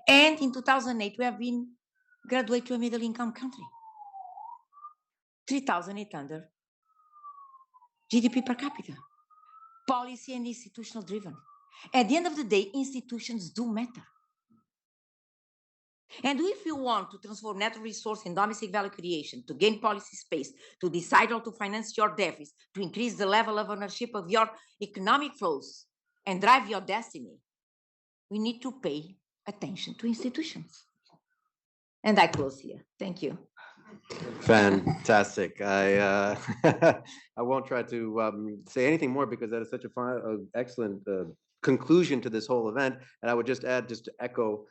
And in 2008, we have been graduated to a middle income country. 3,800 GDP per capita. Policy and institutional driven. At the end of the day, institutions do matter. And if you want to transform natural resource and domestic value creation, to gain policy space, to decide how to finance your deficit, to increase the level of ownership of your economic flows and drive your destiny, we need to pay attention to institutions. And I close here. Thank you. Fantastic. I I won't try to say anything more because that is such a excellent conclusion to this whole event. And I would just add, just to echo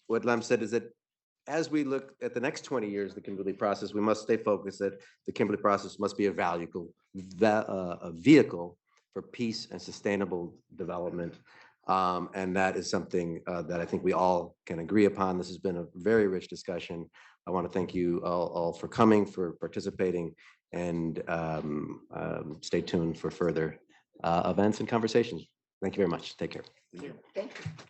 what Lem said, is that as we look at the next 20 years of the Kimberley process, we must stay focused that the Kimberley process must be a vehicle for peace and sustainable development. And that is something that I think we all can agree upon. This has been a very rich discussion. I want to thank you all for coming, for participating, and stay tuned for further events and conversations. Thank you very much. Take care. Thank you.